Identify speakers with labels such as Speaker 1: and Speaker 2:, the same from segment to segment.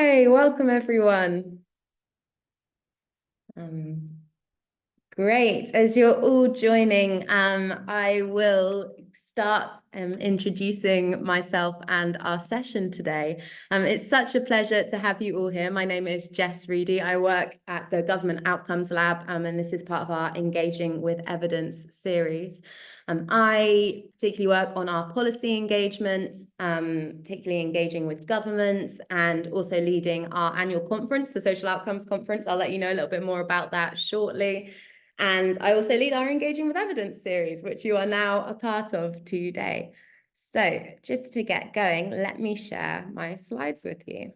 Speaker 1: Hi, welcome everyone. Great. As you're all joining, I will start introducing myself and our session today. It's such a pleasure to have you all here. My name is Jess Reedy. I work at the Government Outcomes Lab, and this is part of our Engaging with Evidence series. I particularly work on our policy engagements, particularly engaging with governments, and also leading our annual conference, the Social Outcomes Conference. I'll let you know a little bit more about that shortly. And I also lead our Engaging with Evidence series, which you are now a part of today. So just to get going, let me share my slides with you.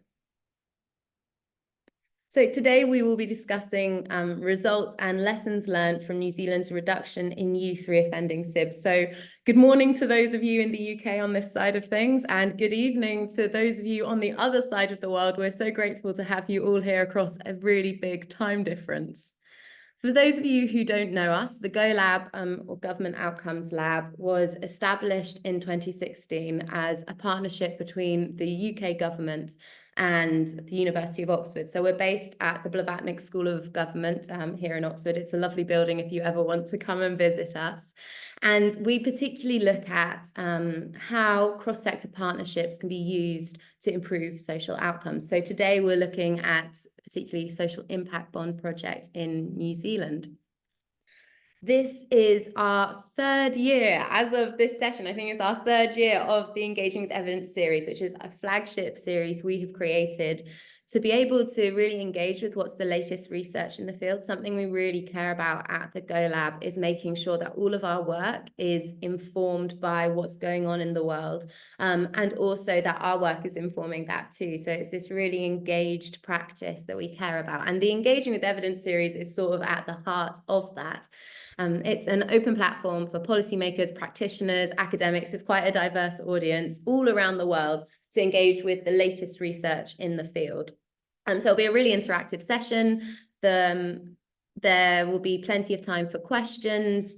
Speaker 1: So today we will be discussing results and lessons learned from New Zealand's reduction in youth reoffending SIB. So good morning to those of you in the UK on this side of things, and good evening to those of you on the other side of the world. We're so grateful to have you all here across a really big time difference. For those of you who don't know us, the Go Lab, or Government Outcomes Lab, was established in 2016 as a partnership between the UK government and the University of Oxford. So we're based at the Blavatnik School of Government here in Oxford. It's a lovely building if you ever want to come and visit us. And we particularly look at how cross-sector partnerships can be used to improve social outcomes. So today we're looking at particularly social impact bond project in New Zealand. This is our third year, as of this session, I think it's our third year of the Engaging with Evidence series, which is a flagship series we have created to be able to really engage with what's the latest research in the field. Something we really care about at the Go Lab is making sure that all of our work is informed by what's going on in the world, and also that our work is informing that too. So it's this really engaged practice that we care about. And the Engaging with Evidence series is sort of at the heart of that. It's an open platform for policymakers, practitioners, academics. It's quite a diverse audience all around the world to engage with the latest research in the field. So it'll be a really interactive session. There will be plenty of time for questions.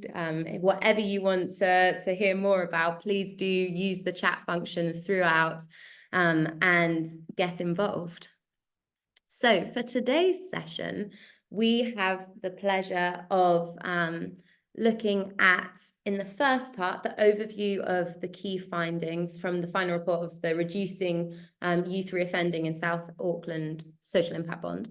Speaker 1: Whatever you want to hear more about, please do use the chat function throughout and get involved. So for today's session, we have the pleasure of looking at, in the first part, the overview of the key findings from the final report of the Reducing Youth Reoffending in South Auckland Social Impact Bond.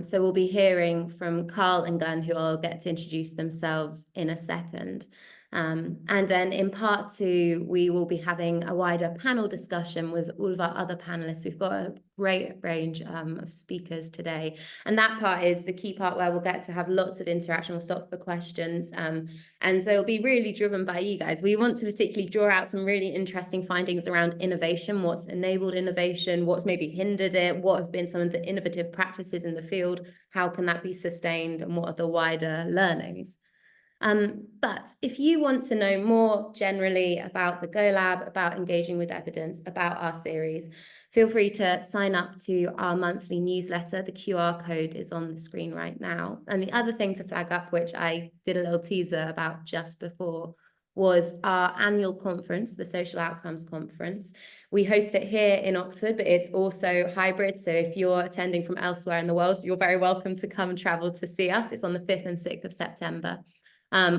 Speaker 1: So we'll be hearing from Carl and Glenn, who I'll get to introduce themselves in a second. And then in part two, we will be having a wider panel discussion with all of our other panelists. We've got a great range of speakers today. And that part is the key part where we'll get to have lots of interaction. We'll stop for questions. And so it'll be really driven by you guys. We want to particularly draw out some really interesting findings around innovation, what's enabled innovation, what's maybe hindered it, what have been some of the innovative practices in the field, how can that be sustained, and what are the wider learnings. But if you want to know more generally about the Go Lab, about engaging with evidence, about our series, feel free to sign up to our monthly newsletter. The QR code is on the screen right now. And the other thing to flag up, which I did a little teaser about just before, was our annual conference, the Social Outcomes Conference. We host it here in Oxford, but it's also hybrid. So if you're attending from elsewhere in the world, you're very welcome to come travel to see us. It's on the 5th and 6th of September.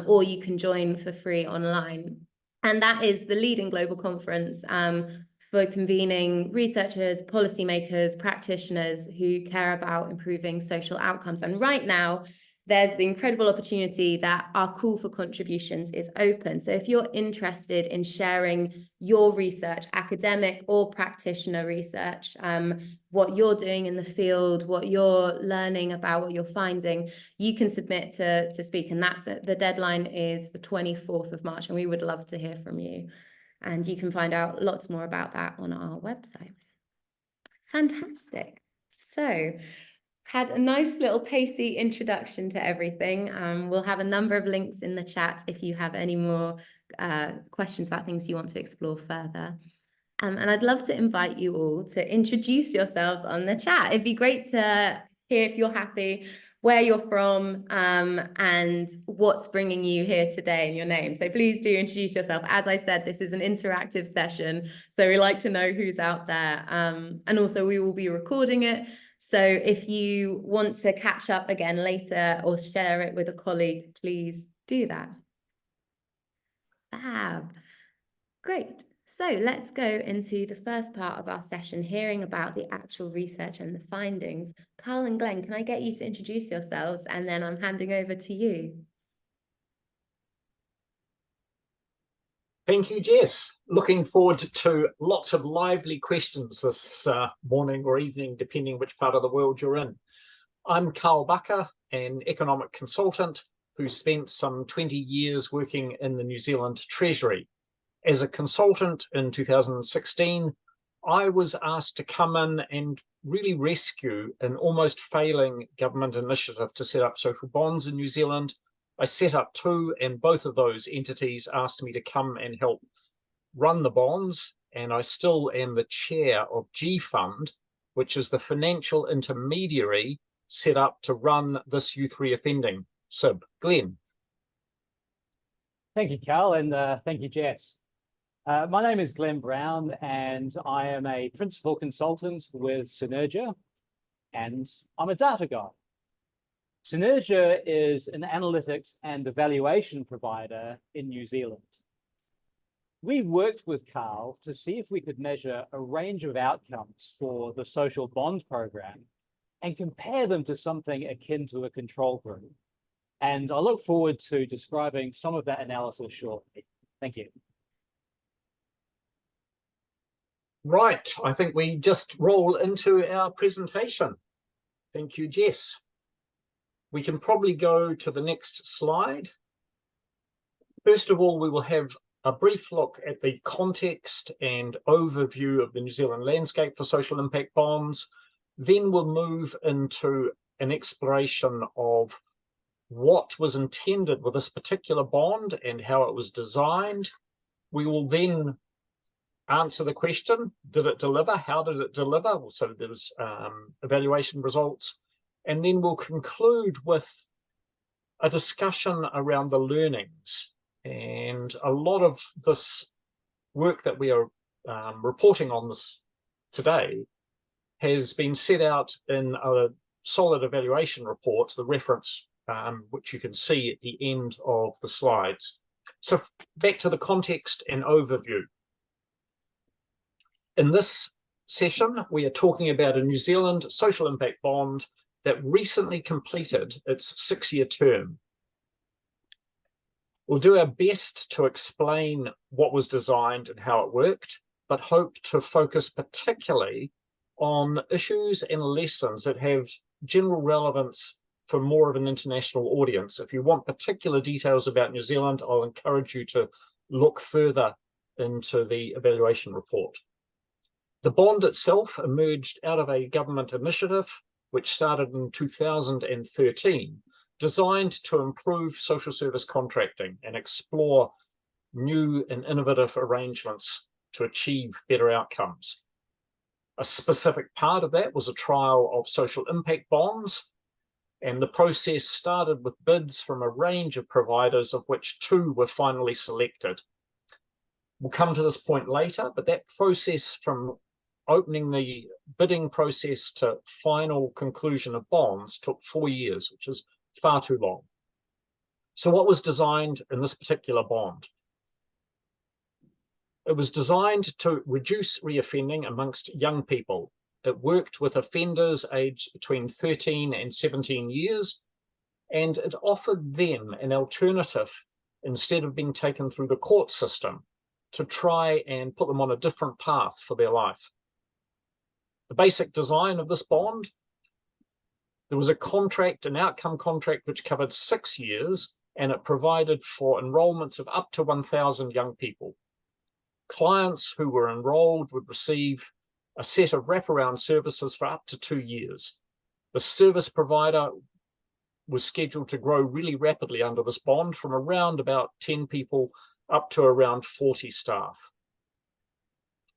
Speaker 1: Or you can join for free online. And that is the leading global conference for convening researchers, policymakers, practitioners who care about improving social outcomes. And right now, there's the incredible opportunity that our call for contributions is open. So if you're interested in sharing your research, academic or practitioner research, what you're doing in the field, what you're learning about, what you're finding, you can submit to speak. And that's it. The deadline is the 24th of March, and we would love to hear from you. And you can find out lots more about that on our website. Fantastic. So, had a nice little pacey introduction to everything. We'll have a number of links in the chat if you have any more questions about things you want to explore further. And I'd love to invite you all to introduce yourselves on the chat. It'd be great to hear if you're happy where you're from, and what's bringing you here today and your name. So please do introduce yourself. As I said, this is an interactive session, so we like to know who's out there. And also we will be recording it. So if you want to catch up again later or share it with a colleague, please do that. Fab. Great. So let's go into the first part of our session, hearing about the actual research and the findings. Carl and Glenn, can I get you to introduce yourselves, and then I'm handing over to you.
Speaker 2: Thank you, Jess. Looking forward to lots of lively questions this morning or evening, depending which part of the world you're in. I'm Carl Bucker, an economic consultant who spent some 20 years working in the New Zealand Treasury. As a consultant in 2016, I was asked to come in and really rescue an almost failing government initiative to set up social bonds in New Zealand. I set up two, and both of those entities asked me to come and help run the bonds, and I still am the chair of G Fund, which is the financial intermediary set up to run this youth reoffending SIB. Glenn.
Speaker 3: Thank you, Carl, and thank you, Jess. My name is Glenn Brown, and I am a principal consultant with Synergia, and I'm a data guy. Synergia is an analytics and evaluation provider in New Zealand. We worked with Carl to see if we could measure a range of outcomes for the social bond program and compare them to something akin to a control group. And I look forward to describing some of that analysis shortly. Thank you.
Speaker 2: Right, I think we just roll into our presentation. Thank you, Jess. We can probably go to the next slide. First of all, we will have a brief look at the context and overview of the New Zealand landscape for social impact bonds. Then we'll move into an exploration of what was intended with this particular bond and how it was designed. We will then answer the question, did it deliver? How did it deliver? So there was evaluation results. And then we'll conclude with a discussion around the learnings. And a lot of this work that we are reporting on this today has been set out in a solid evaluation report, the reference which you can see at the end of the slides. So back to the context and overview. In this session, we are talking about a New Zealand social impact bond that recently completed its 6-year term. We'll do our best to explain what was designed and how it worked, but hope to focus particularly on issues and lessons that have general relevance for more of an international audience. If you want particular details about New Zealand, I'll encourage you to look further into the evaluation report. The bond itself emerged out of a government initiative which started in 2013, designed to improve social service contracting and explore new and innovative arrangements to achieve better outcomes. A specific part of that was a trial of social impact bonds, and the process started with bids from a range of providers, of which 2 were finally selected. We'll come to this point later, but that process from opening the bidding process to final conclusion of bonds took 4 years, which is far too long. So what was designed in this particular bond? It was designed to reduce reoffending amongst young people. It worked with offenders aged between 13 and 17 years, and it offered them an alternative instead of being taken through the court system to try and put them on a different path for their life. The basic design of this bond, there was a contract, an outcome contract, which covered 6 years, and it provided for enrolments of up to 1,000 young people. Clients who were enrolled would receive a set of wraparound services for up to 2 years. The service provider was scheduled to grow really rapidly under this bond, from around about 10 people up to around 40 staff.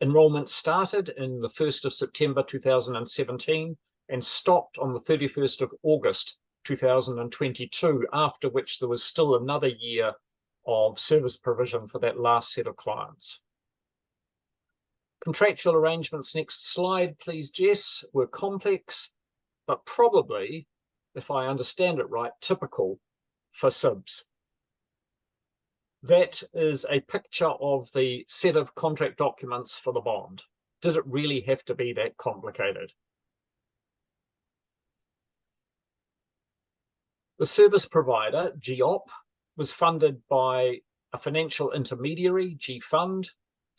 Speaker 2: Enrolment started in the 1st of September 2017 and stopped on the 31st of August 2022, after which there was still another year of service provision for that last set of clients. Contractual arrangements, next slide please Jess, were complex, but probably, if I understand it right, typical for SIBs. That is a picture of the set of contract documents for the bond. Did it really have to be that complicated? The service provider, GOP, was funded by a financial intermediary, G-Fund,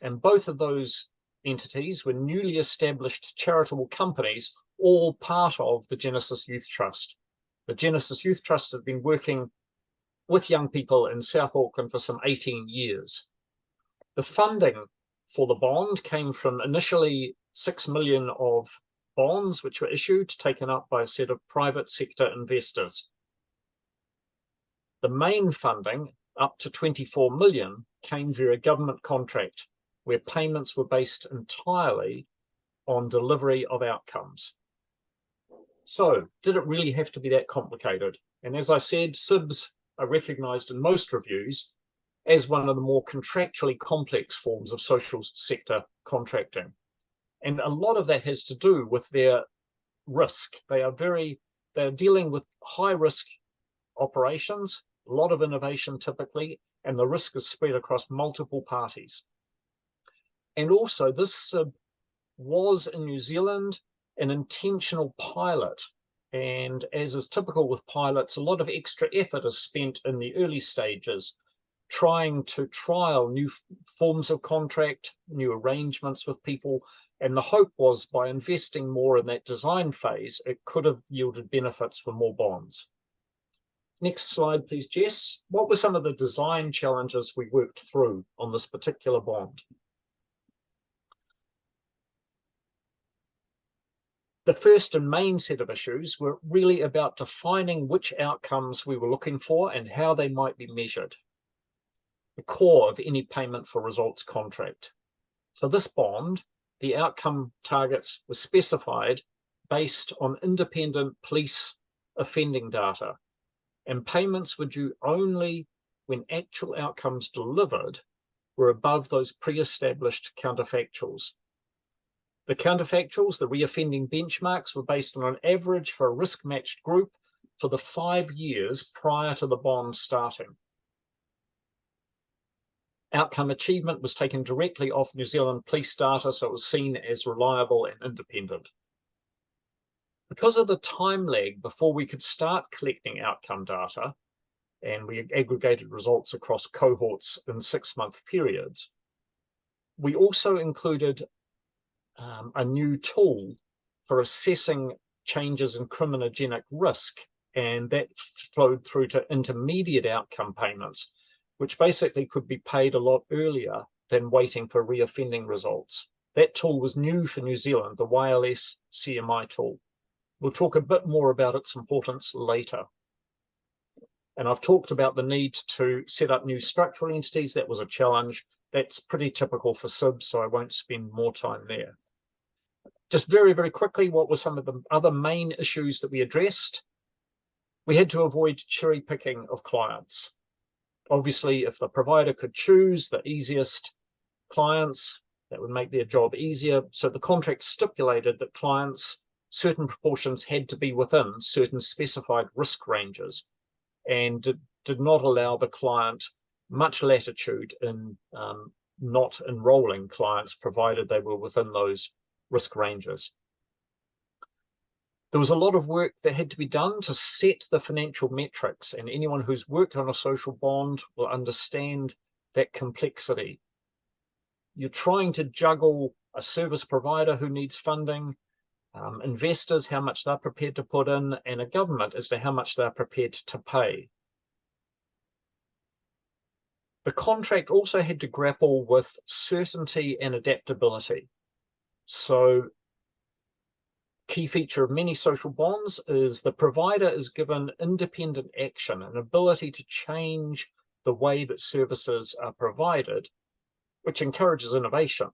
Speaker 2: and both of those entities were newly established charitable companies, all part of the Genesis Youth Trust. The Genesis Youth Trust have been working with young people in South Auckland for some 18 years. The funding for the bond came from initially 6 million of bonds which were issued, taken up by a set of private sector investors. The main funding, up to 24 million, came via a government contract where payments were based entirely on delivery of outcomes. So, did it really have to be that complicated? And as I said, SIBs are recognised in most reviews as one of the more contractually complex forms of social sector contracting. And a lot of that has to do with their risk. They're dealing with high risk operations, a lot of innovation typically, and the risk is spread across multiple parties. And also this SIB was in New Zealand an intentional pilot. And as is typical with pilots, a lot of extra effort is spent in the early stages, trying to trial new forms of contract, new arrangements with people. And the hope was by investing more in that design phase, it could have yielded benefits for more bonds. Next slide, please, Jess. What were some of the design challenges we worked through on this particular bond? The first and main set of issues were really about defining which outcomes we were looking for and how they might be measured. The core of any payment for results contract. For this bond, the outcome targets were specified based on independent police offending data, and payments were due only when actual outcomes delivered were above those pre-established counterfactuals. The counterfactuals, the reoffending benchmarks, were based on an average for a risk-matched group for the 5 years prior to the bond starting. Outcome achievement was taken directly off New Zealand police data, so it was seen as reliable and independent. Because of the time lag before we could start collecting outcome data, and we aggregated results across cohorts in 6-month periods, we also included a new tool for assessing changes in criminogenic risk, and that flowed through to intermediate outcome payments, which basically could be paid a lot earlier than waiting for reoffending results. That tool was new for New Zealand, the YLS CMI tool. We'll talk a bit more about its importance later. And I've talked about the need to set up new structural entities. That was a challenge. That's pretty typical for SIB, so I won't spend more time there. Just very, very quickly, what were some of the other main issues that we addressed? We had to avoid cherry picking of clients. Obviously, if the provider could choose the easiest clients, that would make their job easier. So the contract stipulated that clients, certain proportions had to be within certain specified risk ranges, and did not allow the client much latitude in not enrolling clients, provided they were within those risk ranges. There was a lot of work that had to be done to set the financial metrics, and anyone who's worked on a social bond will understand that complexity. You're trying to juggle a service provider who needs funding, investors, how much they're prepared to put in, and a government as to how much they're prepared to pay. The contract also had to grapple with certainty and adaptability. So, key feature of many social bonds is the provider is given independent action, an ability to change the way that services are provided, which encourages innovation.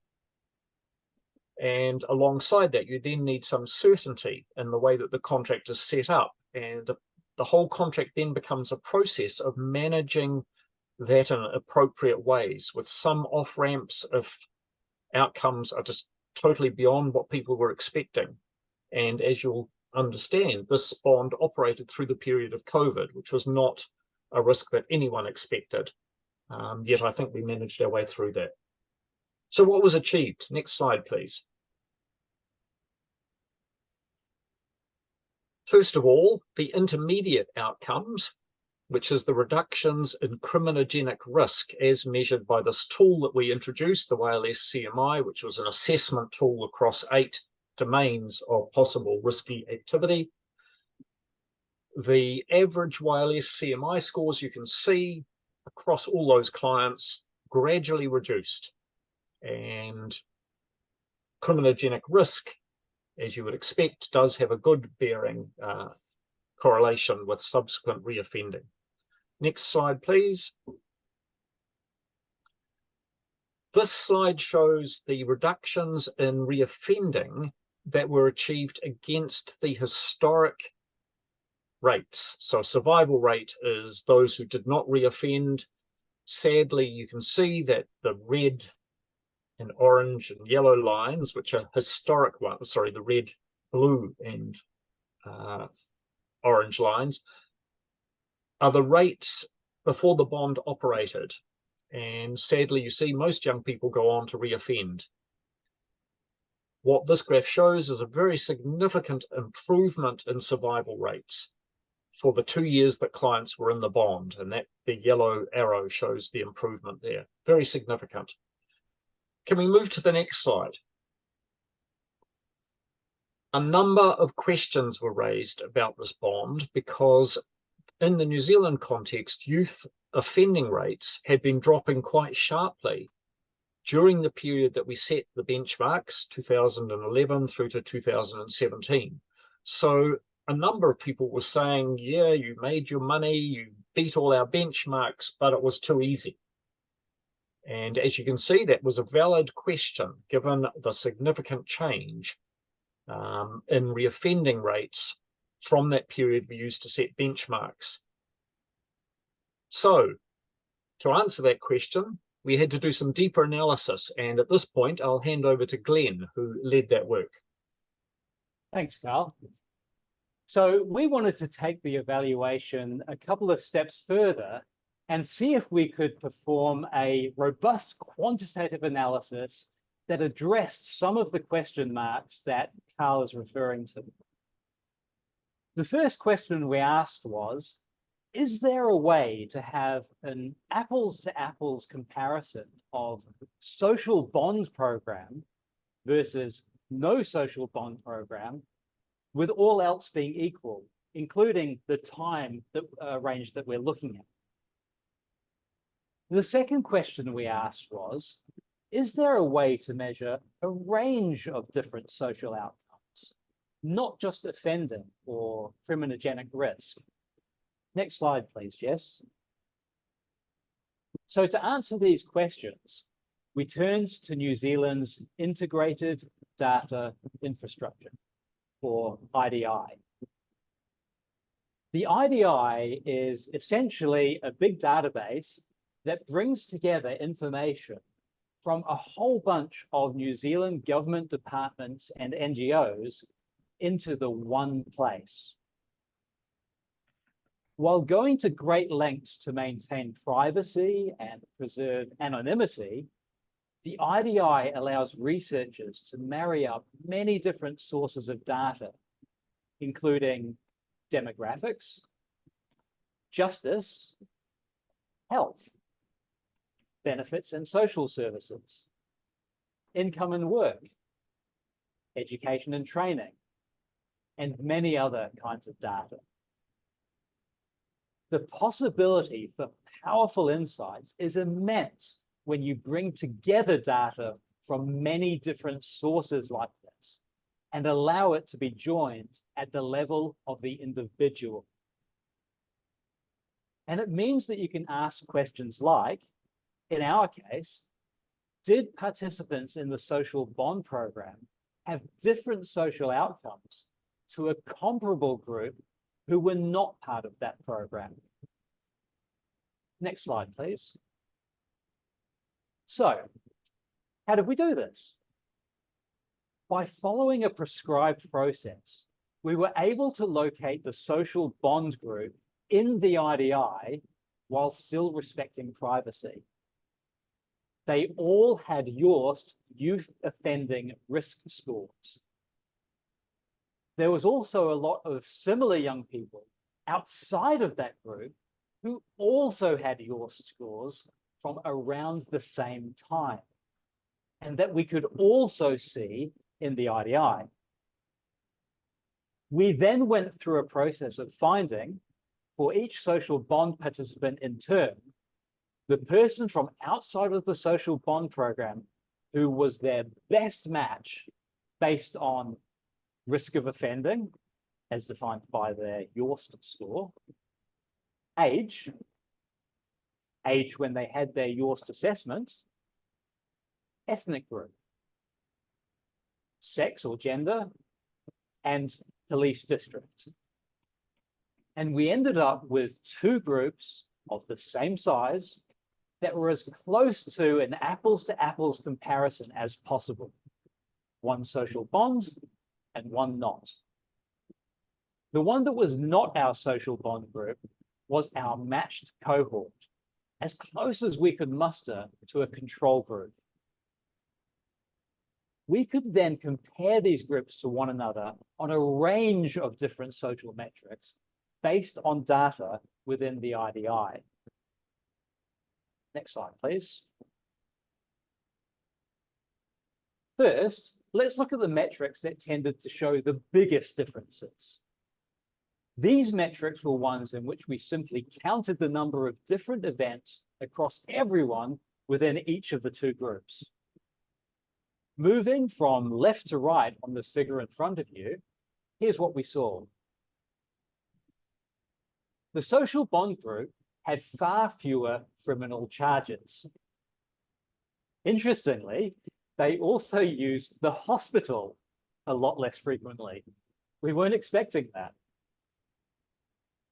Speaker 2: And alongside that, you then need some certainty in the way that the contract is set up. And the whole contract then becomes a process of managing that in appropriate ways, with some off-ramps if outcomes are just totally beyond what people were expecting. And as you'll understand, this bond operated through the period of COVID, which was not a risk that anyone expected. Yet I think we managed our way through that. So what was achieved? Next slide, please. First of all, the intermediate outcomes, which is the reductions in criminogenic risk as measured by this tool that we introduced, the YLS CMI, which was an assessment tool across 8 domains of possible risky activity. The average YLS CMI scores you can see across all those clients gradually reduced, and criminogenic risk, as you would expect, does have a good bearing correlation with subsequent reoffending. Next slide, please. This slide shows the reductions in reoffending that were achieved against the historic rates. So survival rate is those who did not reoffend. Sadly, you can see that the red and orange and yellow lines, which are historic ones, sorry, the red, blue, and orange lines, are the rates before the bond operated. And sadly, you see most young people go on to reoffend. What this graph shows is a very significant improvement in survival rates for the 2 years that clients were in the bond, and that the yellow arrow shows the improvement there. Very significant. Can we move to the next slide? A number of questions were raised about this bond because in the New Zealand context, youth offending rates had been dropping quite sharply during the period that we set the benchmarks, 2011 through to 2017. So a number of people were saying, yeah, you made your money, you beat all our benchmarks, but it was too easy. And as you can see, that was a valid question, given the significant change in reoffending rates from that period we used to set benchmarks. So, to answer that question, we had to do some deeper analysis. And at this point, I'll hand over to Glenn, who led that work.
Speaker 3: Thanks, Carl. So we wanted to take the evaluation a couple of steps further and see if we could perform a robust quantitative analysis that addressed some of the question marks that Carl is referring to. The first question we asked was, is there a way to have an apples-to-apples comparison of social bond program versus no social bond program, with all else being equal, including the time that, range that we're looking at? The second question we asked was, is there a way to measure a range of different social outcomes, not just offending or criminogenic risk? Next slide, please, Jess. So to answer these questions, we turned to New Zealand's Integrated Data Infrastructure, or IDI. The IDI is essentially a big database that brings together information from a whole bunch of New Zealand government departments and NGOs into the one place. While going to great lengths to maintain privacy and preserve anonymity, the IDI allows researchers to marry up many different sources of data, including demographics, justice, health, benefits and social services, income and work, education and training, and many other kinds of data. The possibility for powerful insights is immense when you bring together data from many different sources like this and allow it to be joined at the level of the individual. And it means that you can ask questions like, in our case, did participants in the social bond program have different social outcomes to a comparable group who were not part of that program. Next slide, please. So, how did we do this? By following a prescribed process, we were able to locate the social bond group in the IDI while still respecting privacy. They all had Youth Offending risk scores. There was also a lot of similar young people outside of that group who also had Youth scores from around the same time, and that we could also see in the IDI. We then went through a process of finding, for each social bond participant in turn, the person from outside of the social bond program who was their best match based on risk of offending, as defined by their Youth score, age when they had their Youth assessment, ethnic group, sex or gender, and police district. And we ended up with two groups of the same size that were as close to an apples to apples comparison as possible. One social bond and one not. The one that was not our social bond group was our matched cohort, as close as we could muster to a control group. We could then compare these groups to one another on a range of different social metrics based on data within the IDI. Next slide, please. First, let's look at the metrics that tended to show the biggest differences. These metrics were ones in which we simply counted the number of different events across everyone within each of the two groups. Moving from left to right on the figure in front of you, here's what we saw. The social bond group had far fewer criminal charges. Interestingly, they also used the hospital a lot less frequently. We weren't expecting that.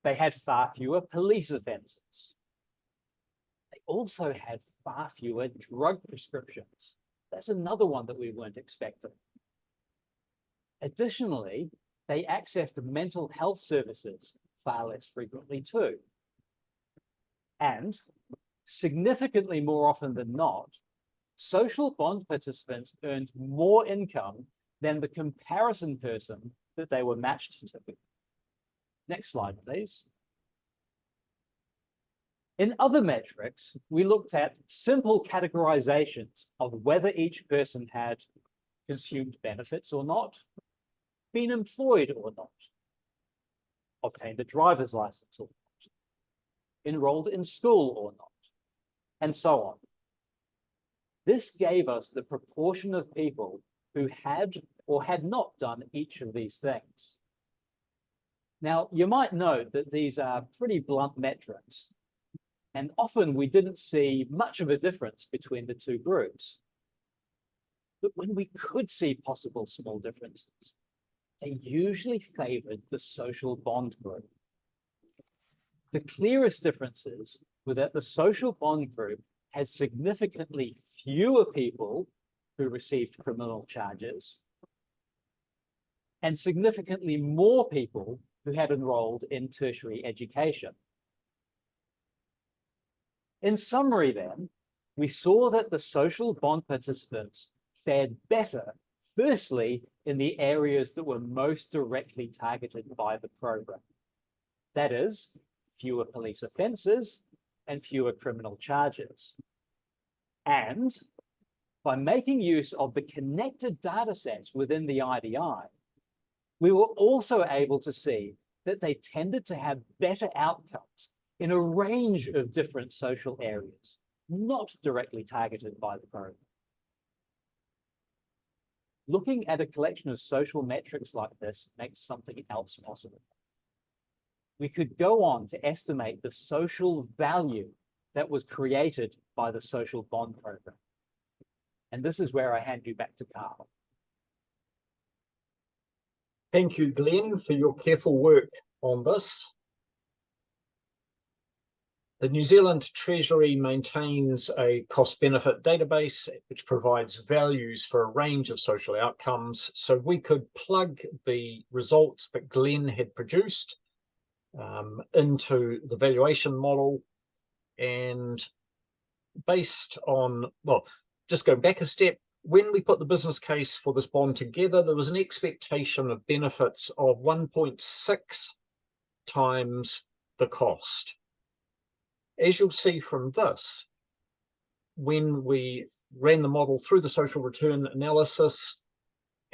Speaker 3: They had far fewer police offences. They also had far fewer drug prescriptions. That's another one that we weren't expecting. Additionally, they accessed mental health services far less frequently too. And significantly more often than not, social bond participants earned more income than the comparison person that they were matched to. Next slide, please. In other metrics, we looked at simple categorizations of whether each person had consumed benefits or not, been employed or not, obtained a driver's license or not, enrolled in school or not, and so on. This gave us the proportion of people who had or had not done each of these things. Now, you might note that these are pretty blunt metrics, and often we didn't see much of a difference between the two groups. But when we could see possible small differences, they usually favored the social bond group. The clearest differences were that the social bond group had significantly fewer people who received criminal charges and significantly more people who had enrolled in tertiary education. In summary then, we saw that the social bond participants fared better, firstly, in the areas that were most directly targeted by the program. That is, fewer police offences and fewer criminal charges. And by making use of the connected data sets within the IDI, we were also able to see that they tended to have better outcomes in a range of different social areas, not directly targeted by the program. Looking at a collection of social metrics like this makes something else possible. We could go on to estimate the social value that was created by the social bond program. And this is where I hand you back to Carl.
Speaker 2: Thank you, Glenn, for your careful work on this. The New Zealand Treasury maintains a cost-benefit database which provides values for a range of social outcomes. So we could plug the results that Glenn had produced into the valuation model, and based on, well, just go back a step, when we put the business case for this bond together, there was an expectation of benefits of 1.6 times the cost. As you'll see from this, when we ran the model through the social return analysis,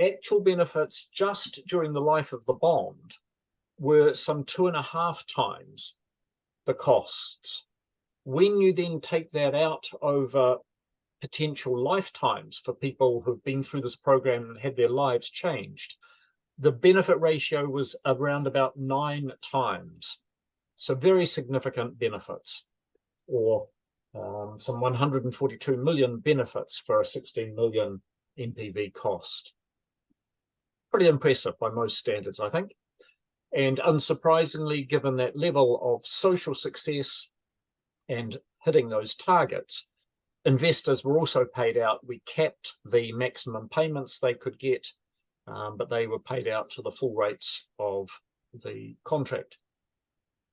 Speaker 2: actual benefits just during the life of the bond were some 2.5 times the costs. When you then take that out over potential lifetimes for people who've been through this program and had their lives changed, the benefit ratio was around about 9 times. So very significant benefits, or some 142 million benefits for a 16 million NPV cost. Pretty impressive by most standards, I think. And unsurprisingly, given that level of social success and hitting those targets, investors were also paid out. We capped the maximum payments they could get, but they were paid out to the full rates of the contract.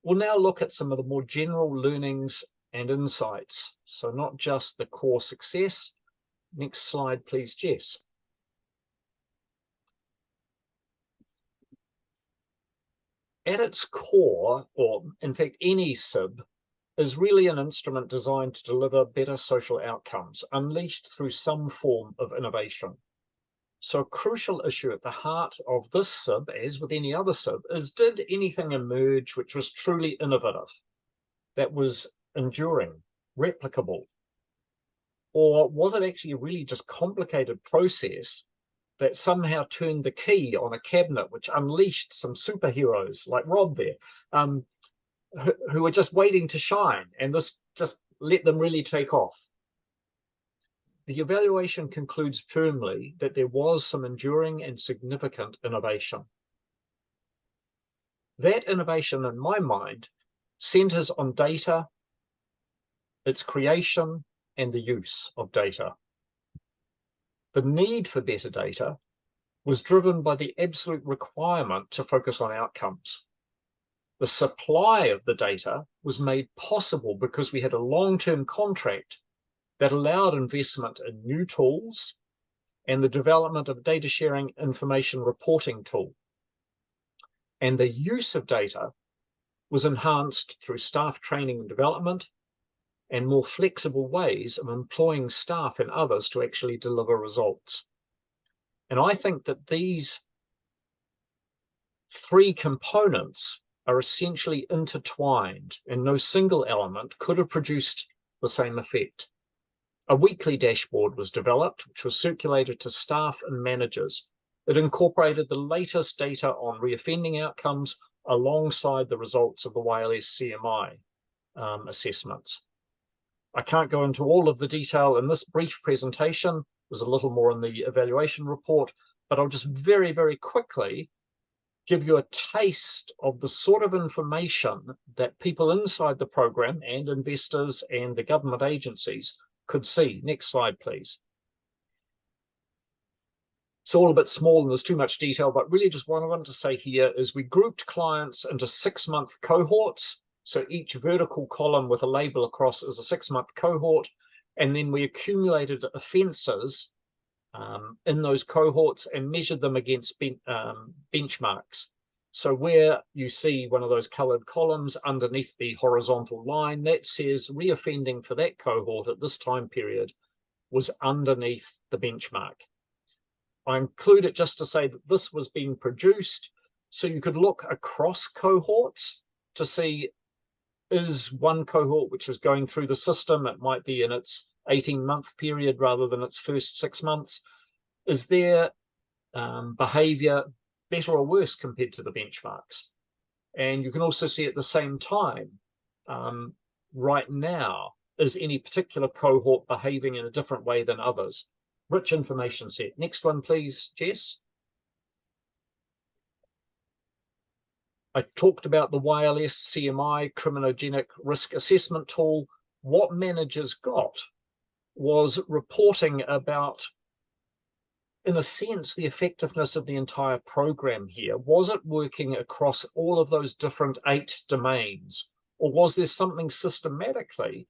Speaker 2: We'll now look at some of the more general learnings and insights. So not just the core success. Next slide, please, Jess. At its core, or in fact any SIB, is really an instrument designed to deliver better social outcomes, unleashed through some form of innovation. So a crucial issue at the heart of this SIB, as with any other SIB, is did anything emerge which was truly innovative, that was enduring, replicable? Or was it actually a really just complicated process that somehow turned the key on a cabinet which unleashed some superheroes like Rob there, who were just waiting to shine, and this just let them really take off? The evaluation concludes firmly that there was some enduring and significant innovation. That innovation, in my mind, centers on data, its creation, and the use of data. The need for better data was driven by the absolute requirement to focus on outcomes. The supply of the data was made possible because we had a long-term contract that allowed investment in new tools and the development of a data sharing information reporting tool. And the use of data was enhanced through staff training and development and more flexible ways of employing staff and others to actually deliver results. And I think that these three components are essentially intertwined, and no single element could have produced the same effect. A weekly dashboard was developed, which was circulated to staff and managers. It incorporated the latest data on reoffending outcomes alongside the results of the YLS CMI assessments. I can't go into all of the detail in this brief presentation. There's a little more in the evaluation report, but I'll just very, very quickly give you a taste of the sort of information that people inside the program and investors and the government agencies could see. Next slide, please. It's all a bit small and there's too much detail, but really just what I want to say here is we grouped clients into 6-month cohorts. So each vertical column with a label across is a 6-month cohort. And then we accumulated offences in those cohorts and measured them against benchmarks. So where you see one of those coloured columns underneath the horizontal line, that says reoffending for that cohort at this time period was underneath the benchmark. I include it just to say that this was being produced so you could look across cohorts to see, is one cohort which is going through the system, it might be in its 18-month period rather than its first 6 months, is their behaviour better or worse compared to the benchmarks? And you can also see at the same time, right now, is any particular cohort behaving in a different way than others? Rich information set. Next one, please, Jess. I talked about the YLS CMI criminogenic risk assessment tool. What managers got was reporting about, in a sense, the effectiveness of the entire program here. Was it working across all of those different 8 domains? Or was there something systematically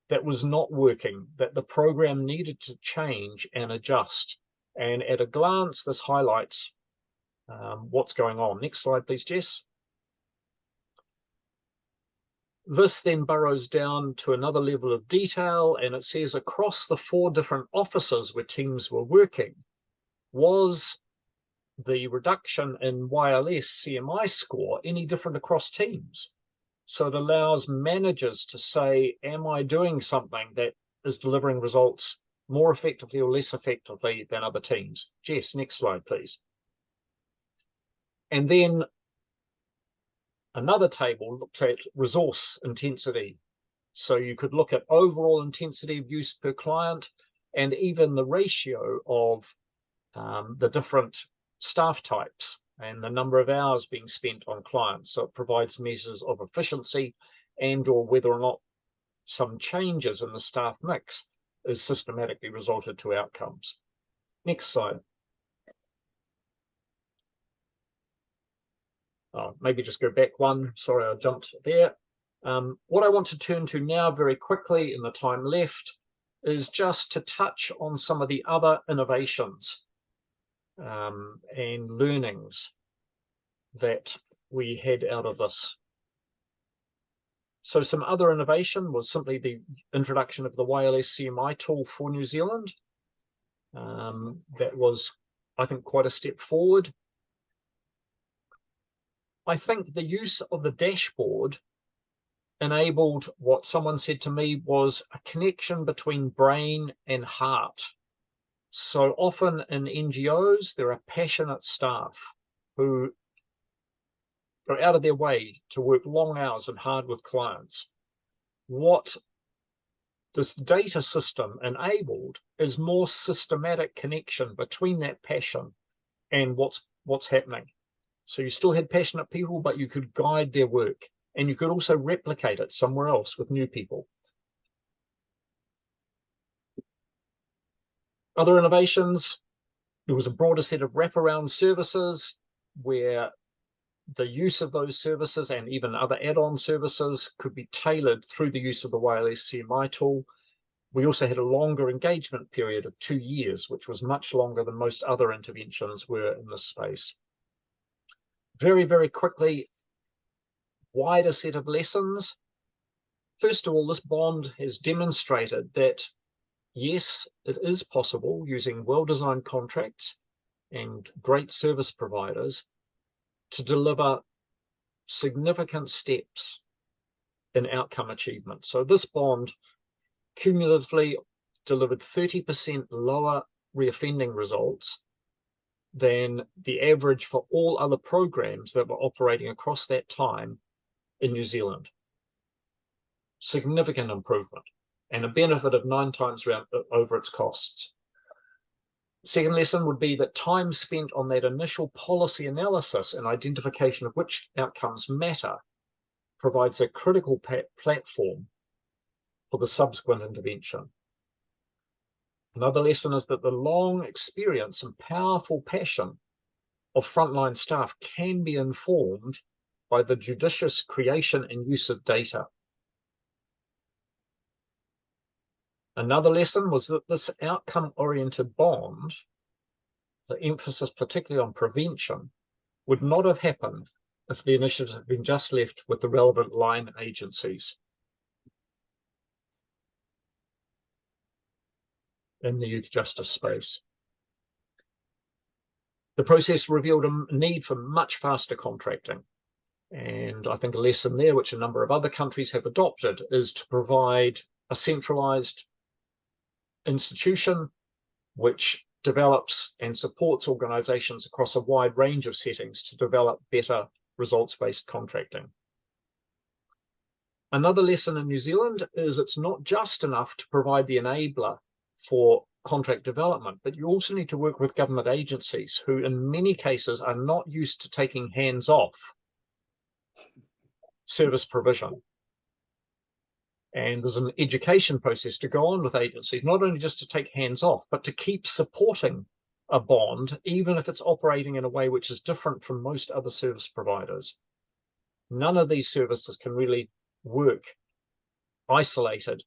Speaker 2: that was not working, that the program needed to change and adjust? And at a glance, this highlights what's going on. Next slide, please, Jess. This then burrows down to another level of detail, and it says across the 4 different offices where teams were working, was the reduction in YLS CMI score any different across teams? So it allows managers to say, am I doing something that is delivering results more effectively or less effectively than other teams? Jess, next slide, please. And then another table looked at resource intensity. So you could look at overall intensity of use per client and even the ratio of the different staff types and the number of hours being spent on clients. So it provides measures of efficiency and or whether or not some changes in the staff mix is systematically resulted to outcomes. Next slide. Maybe just go back one. Sorry, I jumped there. What I want to turn to now very quickly in the time left is just to touch on some of the other innovations and learnings that we had out of this. So some other innovation was simply the introduction of the YLS CMI tool for New Zealand. That was, I think, quite a step forward. I think the use of the dashboard enabled what someone said to me was a connection between brain and heart. So often in NGOs, there are passionate staff who go out of their way to work long hours and hard with clients. What this data system enabled is more systematic connection between that passion and what's happening. So you still had passionate people, but you could guide their work, and you could also replicate it somewhere else with new people. Other innovations, there was a broader set of wraparound services where the use of those services and even other add-on services could be tailored through the use of the YLS CMI tool. We also had a longer engagement period of 2 years, which was much longer than most other interventions were in this space. Very, very quickly, wider set of lessons. First of all, this bond has demonstrated that, yes, it is possible using well-designed contracts and great service providers to deliver significant steps in outcome achievement. So this bond cumulatively delivered 30% lower reoffending results than the average for all other programs that were operating across that time in New Zealand. Significant improvement and a benefit of 9 times over its costs. Second lesson would be that time spent on that initial policy analysis and identification of which outcomes matter provides a critical platform for the subsequent intervention. Another lesson is that the long experience and powerful passion of frontline staff can be informed by the judicious creation and use of data. Another lesson was that this outcome-oriented bond, the emphasis particularly on prevention, would not have happened if the initiative had been just left with the relevant line agencies in the youth justice space. The process revealed a need for much faster contracting. And I think a lesson there, which a number of other countries have adopted, is to provide a centralized institution which develops and supports organizations across a wide range of settings to develop better results-based contracting. Another lesson in New Zealand is it's not just enough to provide the enabler for contract development, but you also need to work with government agencies who in many cases are not used to taking hands off service provision. And there's an education process to go on with agencies, not only just to take hands off, but to keep supporting a bond, even if it's operating in a way which is different from most other service providers. None of these services can really work isolated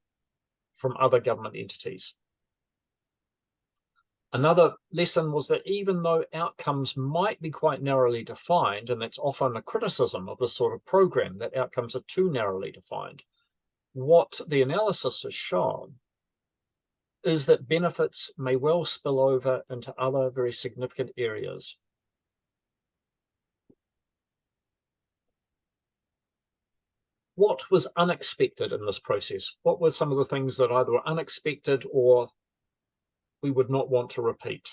Speaker 2: from other government entities. Another lesson was that even though outcomes might be quite narrowly defined, and that's often a criticism of this sort of program, that outcomes are too narrowly defined, what the analysis has shown is that benefits may well spill over into other very significant areas. What was unexpected in this process? What were some of the things that either were unexpected or we would not want to repeat?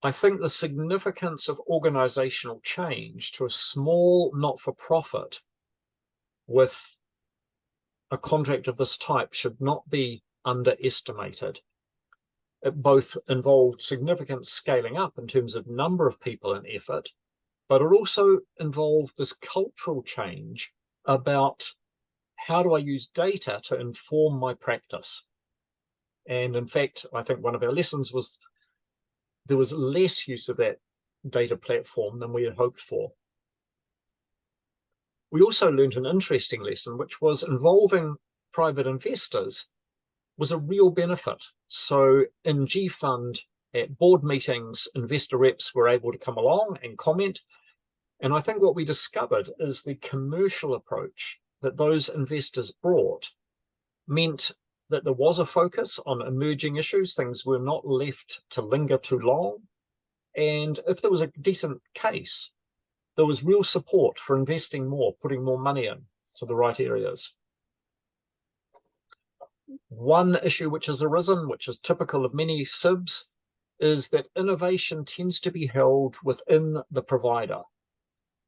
Speaker 2: I think the significance of organizational change to a small not-for-profit with a contract of this type should not be underestimated. It both involved significant scaling up in terms of number of people and effort, but it also involved this cultural change about how do I use data to inform my practice. And in fact, I think one of our lessons was there was less use of that data platform than we had hoped for. We also learned an interesting lesson, which was involving private investors was a real benefit. So in G Fund, at board meetings, investor reps were able to come along and comment. And I think what we discovered is the commercial approach that those investors brought meant that there was a focus on emerging issues. Things were not left to linger too long. And if there was a decent case, there was real support for investing more, putting more money in to the right areas. One issue which has arisen, which is typical of many SIBs, is that innovation tends to be held within the provider.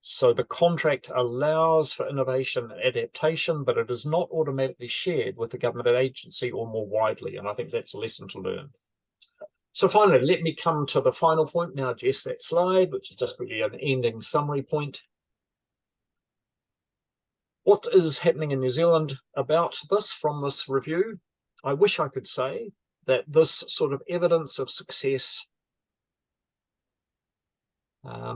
Speaker 2: So the contract allows for innovation and adaptation, but it is not automatically shared with the government agency or more widely. And I think that's a lesson to learn. So finally, let me come to the final point now, Jess, that slide, which is just really an ending summary point. What is happening in New Zealand about this from this review? I wish I could say that this sort of evidence of success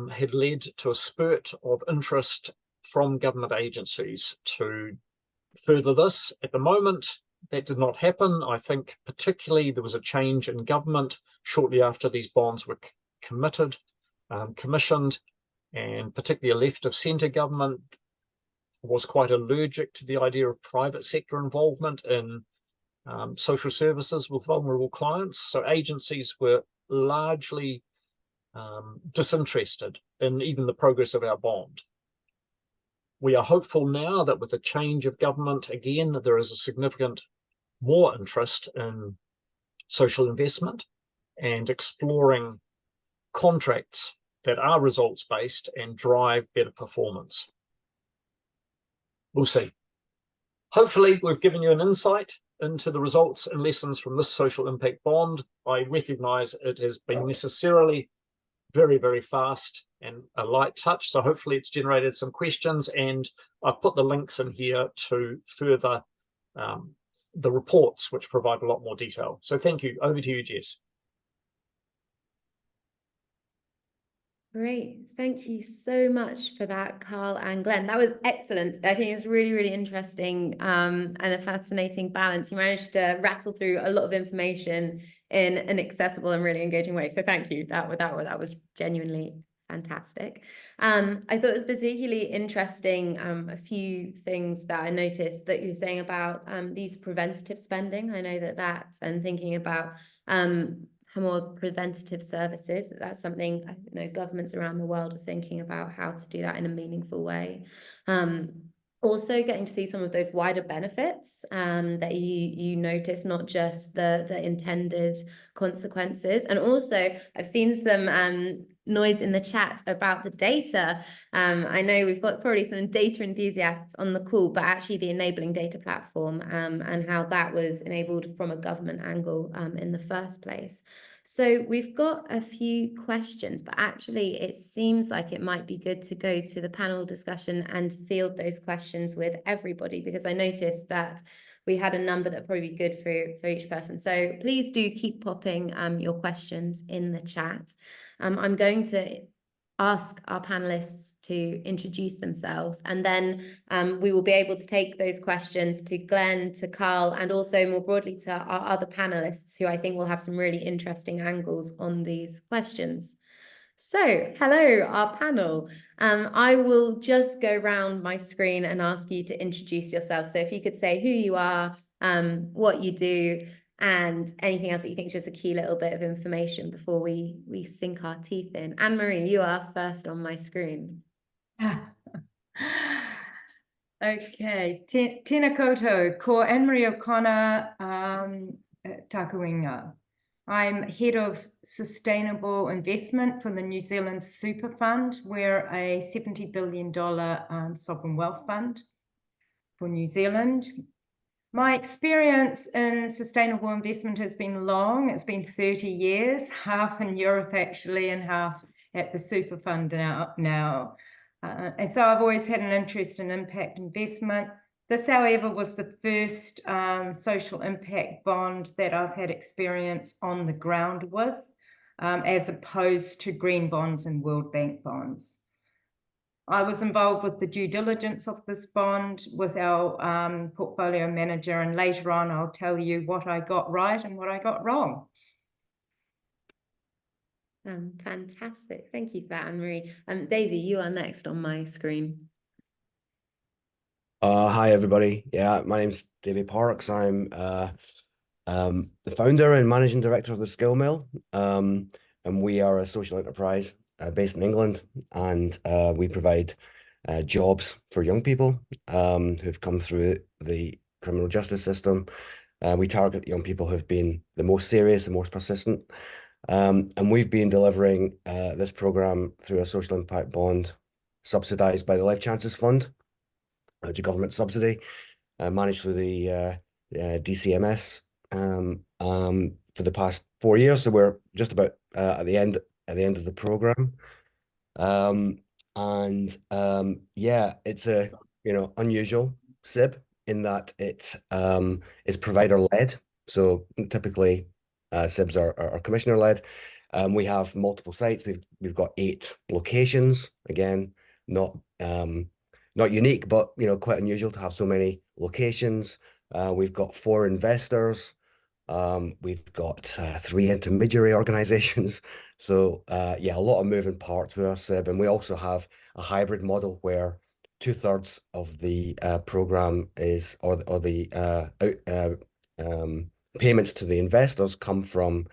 Speaker 2: had led to a spurt of interest from government agencies to further this. At the moment, that did not happen. I think particularly there was a change in government shortly after these bonds were commissioned, and particularly a left of centre government was quite allergic to the idea of private sector involvement in social services with vulnerable clients. So agencies were largely disinterested in even the progress of our bond. We are hopeful now that with the change of government, again, there is a significant more interest in social investment and exploring contracts that are results-based and drive better performance. We'll see. Hopefully, we've given you an insight into the results and lessons from this social impact bond. I recognise it has been necessarily very, very fast and a light touch. So hopefully it's generated some questions, and I've put the links in here to further the reports, which provide a lot more detail. So thank you. Over to you, Jess.
Speaker 1: Great. Thank you so much for that, Carl and Glenn. That was excellent. I think it's really, really interesting and a fascinating balance. You managed to rattle through a lot of information in an accessible and really engaging way. So thank you. That was genuinely fantastic. I thought it was particularly interesting, a few things that I noticed that you were saying about the use of preventative spending. I know that and thinking about more preventative services, that's something I know governments around the world are thinking about how to do that in a meaningful way. Also getting to see some of those wider benefits that you notice, not just the intended consequences. And also I've seen some noise in the chat about the data. I know we've got probably some data enthusiasts on the call, but actually the enabling data platform and how that was enabled from a government angle in the first place. So we've got a few questions, but actually it seems like it might be good to go to the panel discussion and field those questions with everybody, because I noticed that we had a number that would probably be good for each person. So please do keep popping your questions in the chat. I'm going to ask our panelists to introduce themselves, and then we will be able to take those questions to Glenn, to Carl, and also more broadly to our other panelists, who I think will have some really interesting angles on these questions. So, hello, our panel. I will just go round my screen and ask you to introduce yourself. So if you could say who you are, what you do, and anything else that you think is just a key little bit of information before we sink our teeth in. Anne-Marie, you are first on my screen.
Speaker 4: Okay, tēnā koutou, ko Anne-Marie O'Connor, Takuinga. I'm Head of Sustainable Investment for the New Zealand Super Fund. We're a $70 billion sovereign wealth fund for New Zealand. My experience in sustainable investment has been long. It's been 30 years, half in Europe actually, and half at the Super Fund now. And so I've always had an interest in impact investment. This, however, was the first social impact bond that I've had experience on the ground with, as opposed to green bonds and World Bank bonds. I was involved with the due diligence of this bond with our portfolio manager, and later on I'll tell you what I got right and what I got wrong.
Speaker 1: Fantastic. Thank you for that, Anne-Marie. Davey, you are next on my screen.
Speaker 5: Hi, everybody. Yeah, my name's Davey Parks. I'm the founder and managing director of the Skill Mill, and we are a social enterprise based in England, and we provide jobs for young people who've come through the criminal justice system. We target young people who've been the most serious and most persistent, and we've been delivering this program through a social impact bond subsidised by the Life Chances Fund. It's a government subsidy, managed through the DCMS for the past 4 years. So we're just about at the end of the program, yeah, it's a unusual SIB in that it is provider led. So typically SIBs are commissioner led. We have multiple sites. We've got 8 locations. Again, not unique, but quite unusual to have so many locations. We've got 4 investors. We've got 3 intermediary organizations. So yeah, a lot of moving parts with our SIB, and we also have a hybrid model where 2/3 of the program is, or the payments to the investors come from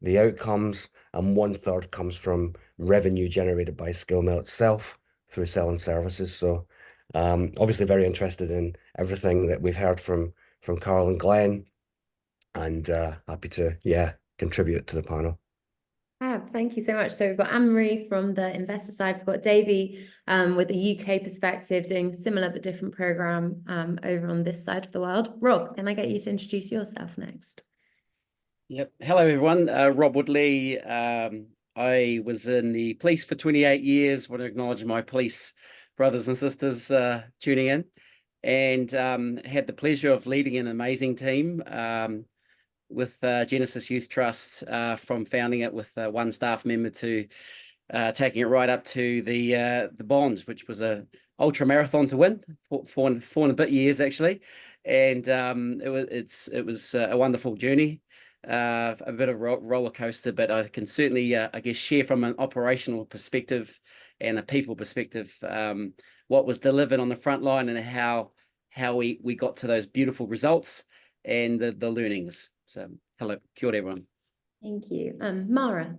Speaker 5: the outcomes, and 1/3 comes from revenue generated by Skill Mill itself through selling services. So obviously very interested in everything that we've heard from Carl and Glenn, and happy to contribute to the panel.
Speaker 1: Thank you so much. So we've got Anne-Marie from the investor side. We've got Davey with the UK perspective, doing similar but different program over on this side of the world. Rob, can I get you to introduce yourself next?
Speaker 6: Yep. Hello, everyone. Rob Woodley. I was in the police for 28 years. Want to acknowledge my police brothers and sisters tuning in, and had the pleasure of leading an amazing team with Genesis Youth Trust, from founding it with 1 staff member to taking it right up to the bonds, which was a ultra marathon to win, four and a bit years actually, and it was a wonderful journey, a bit of roller coaster, but I can certainly I guess share from an operational perspective and a people perspective what was delivered on the front line, and how we got to those beautiful results and the learnings. So hello, kia ora, everyone.
Speaker 1: Thank you. Mara.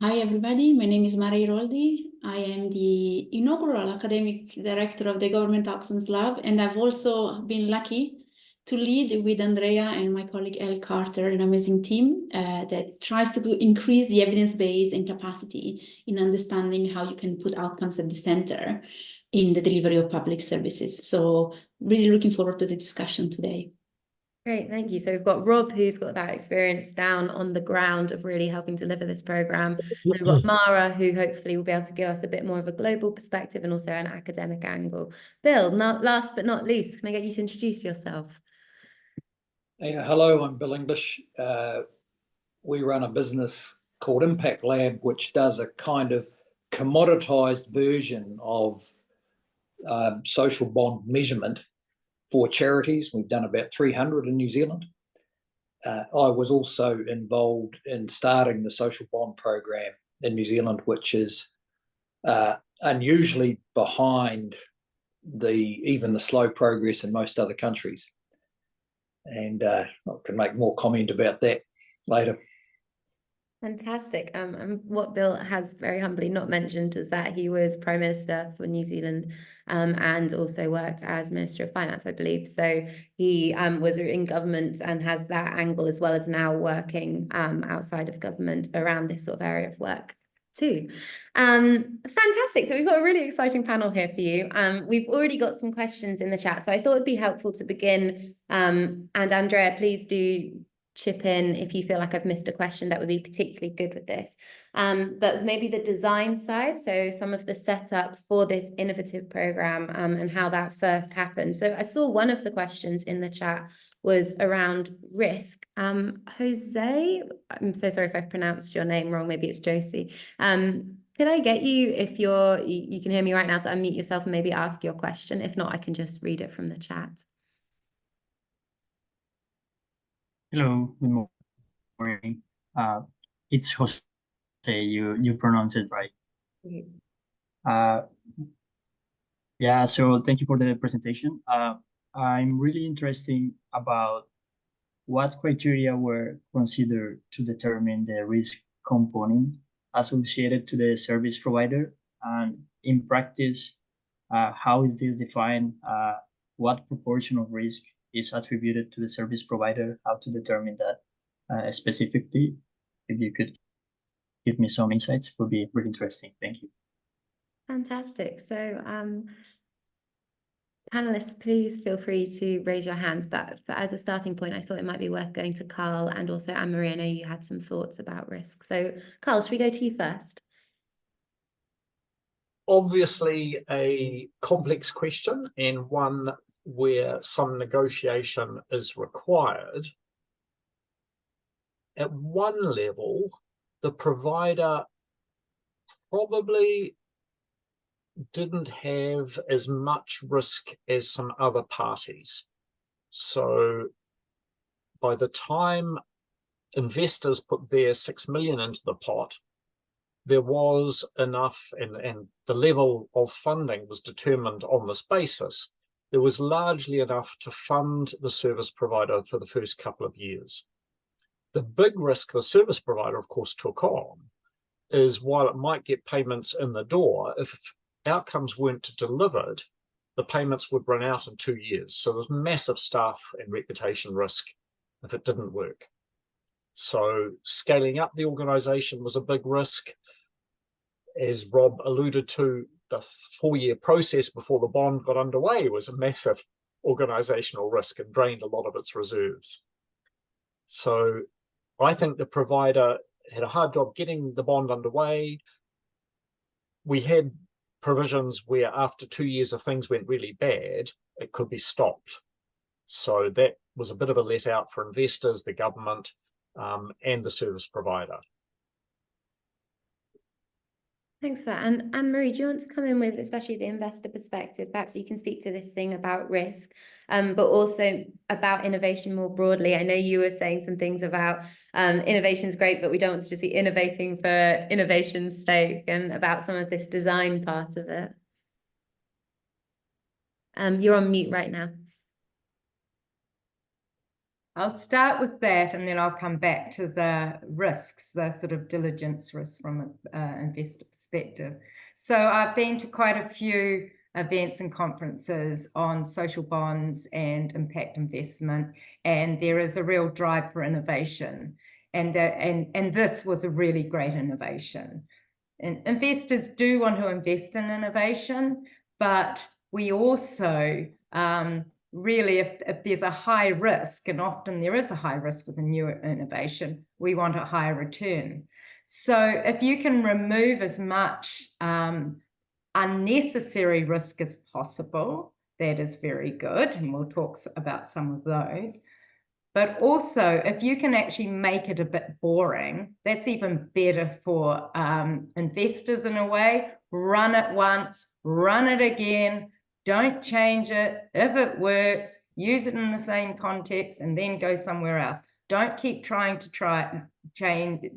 Speaker 7: Hi, everybody. My name is Mara Iroldi. I am the inaugural academic director of the Government Outcomes Lab, and I've also been lucky to lead with Andrea and my colleague Elle Carter, an amazing team that tries to increase the evidence base and capacity in understanding how you can put outcomes at the center in the delivery of public services. So really looking forward to the discussion today.
Speaker 1: Great, thank you. So we've got Rob, who's got that experience down on the ground of really helping deliver this program. And we've got Mara, who hopefully will be able to give us a bit more of a global perspective and also an academic angle. Bill, last but not least, can I get you to introduce yourself?
Speaker 8: Yeah, hello, I'm Bill English. We run a business called Impact Lab, which does a kind of commoditized version of social bond measurement for charities. We've done about 300 in New Zealand. I was also involved in starting the social bond program in New Zealand, which is unusually behind even the slow progress in most other countries. And I can make more comment about that later.
Speaker 1: Fantastic. And what Bill has very humbly not mentioned is that he was Prime Minister for New Zealand and also worked as Minister of Finance, I believe. So he was in government and has that angle, as well as now working outside of government around this sort of area of work too. Fantastic. So we've got a really exciting panel here for you. We've already got some questions in the chat, so I thought it'd be helpful to begin. And Andrea, please do chip in if you feel like I've missed a question that would be particularly good with this. But maybe the design side, so some of the setup for this innovative program and how that first happened. So I saw one of the questions in the chat was around risk. Jose, I'm so sorry if I've pronounced your name wrong, maybe it's Josie. Could I get you, if you can hear me right now, to unmute yourself and maybe ask your question? If not, I can just read it from the chat.
Speaker 9: Hello, good morning. It's Jose. You pronounce it right. Yeah, so thank you for the presentation. I'm really interested about what criteria were considered to determine the risk component associated to the service provider, and in practice, how is this defined? What proportion of risk is attributed to the service provider? How to determine that specifically? If you could give me some insights, would be really interesting. Thank you.
Speaker 1: Fantastic. So panelists, please feel free to raise your hands, but as a starting point, I thought it might be worth going to Carl and also Anne-Marie. I know you had some thoughts about risk. So Carl, should we go to you first?
Speaker 2: Obviously a complex question, and one where some negotiation is required. At one level, the provider probably didn't have as much risk as some other parties. So by the time investors put their 6 million into the pot, there was enough, and the level of funding was determined on this basis. There was largely enough to fund the service provider for the first couple of years. The big risk the service provider, of course, took on is, while it might get payments in the door, if outcomes weren't delivered, the payments would run out in 2 years. So there's massive staff and reputation risk if it didn't work. So scaling up the organization was a big risk. As Rob alluded to, the 4-year process before the bond got underway was a massive organizational risk and drained a lot of its reserves. So I think the provider had a hard job getting the bond underway. We had provisions where after 2 years, if things went really bad, it could be stopped. So that was a bit of a let out for investors, the government, and the service provider.
Speaker 1: Thanks for that. And Anne-Marie, do you want to come in with especially the investor perspective? Perhaps you can speak to this thing about risk, but also about innovation more broadly. I know you were saying some things about innovation is great, but we don't want to just be innovating for innovation's sake, and about some of this design part of it. You're on mute right now.
Speaker 4: I'll start with that, and then I'll come back to the risks, the sort of diligence risks from an investor perspective. So I've been to quite a few events and conferences on social bonds and impact investment, and there is a real drive for innovation. And this was a really great innovation. And investors do want to invest in innovation, but we also really, if there's a high risk, and often there is a high risk with a new innovation, we want a higher return. So if you can remove as much unnecessary risk as possible, that is very good, and we'll talk about some of those. But also, if you can actually make it a bit boring, that's even better for investors in a way. Run it once, run it again, don't change it. If it works, use it in the same context and then go somewhere else. Don't keep trying to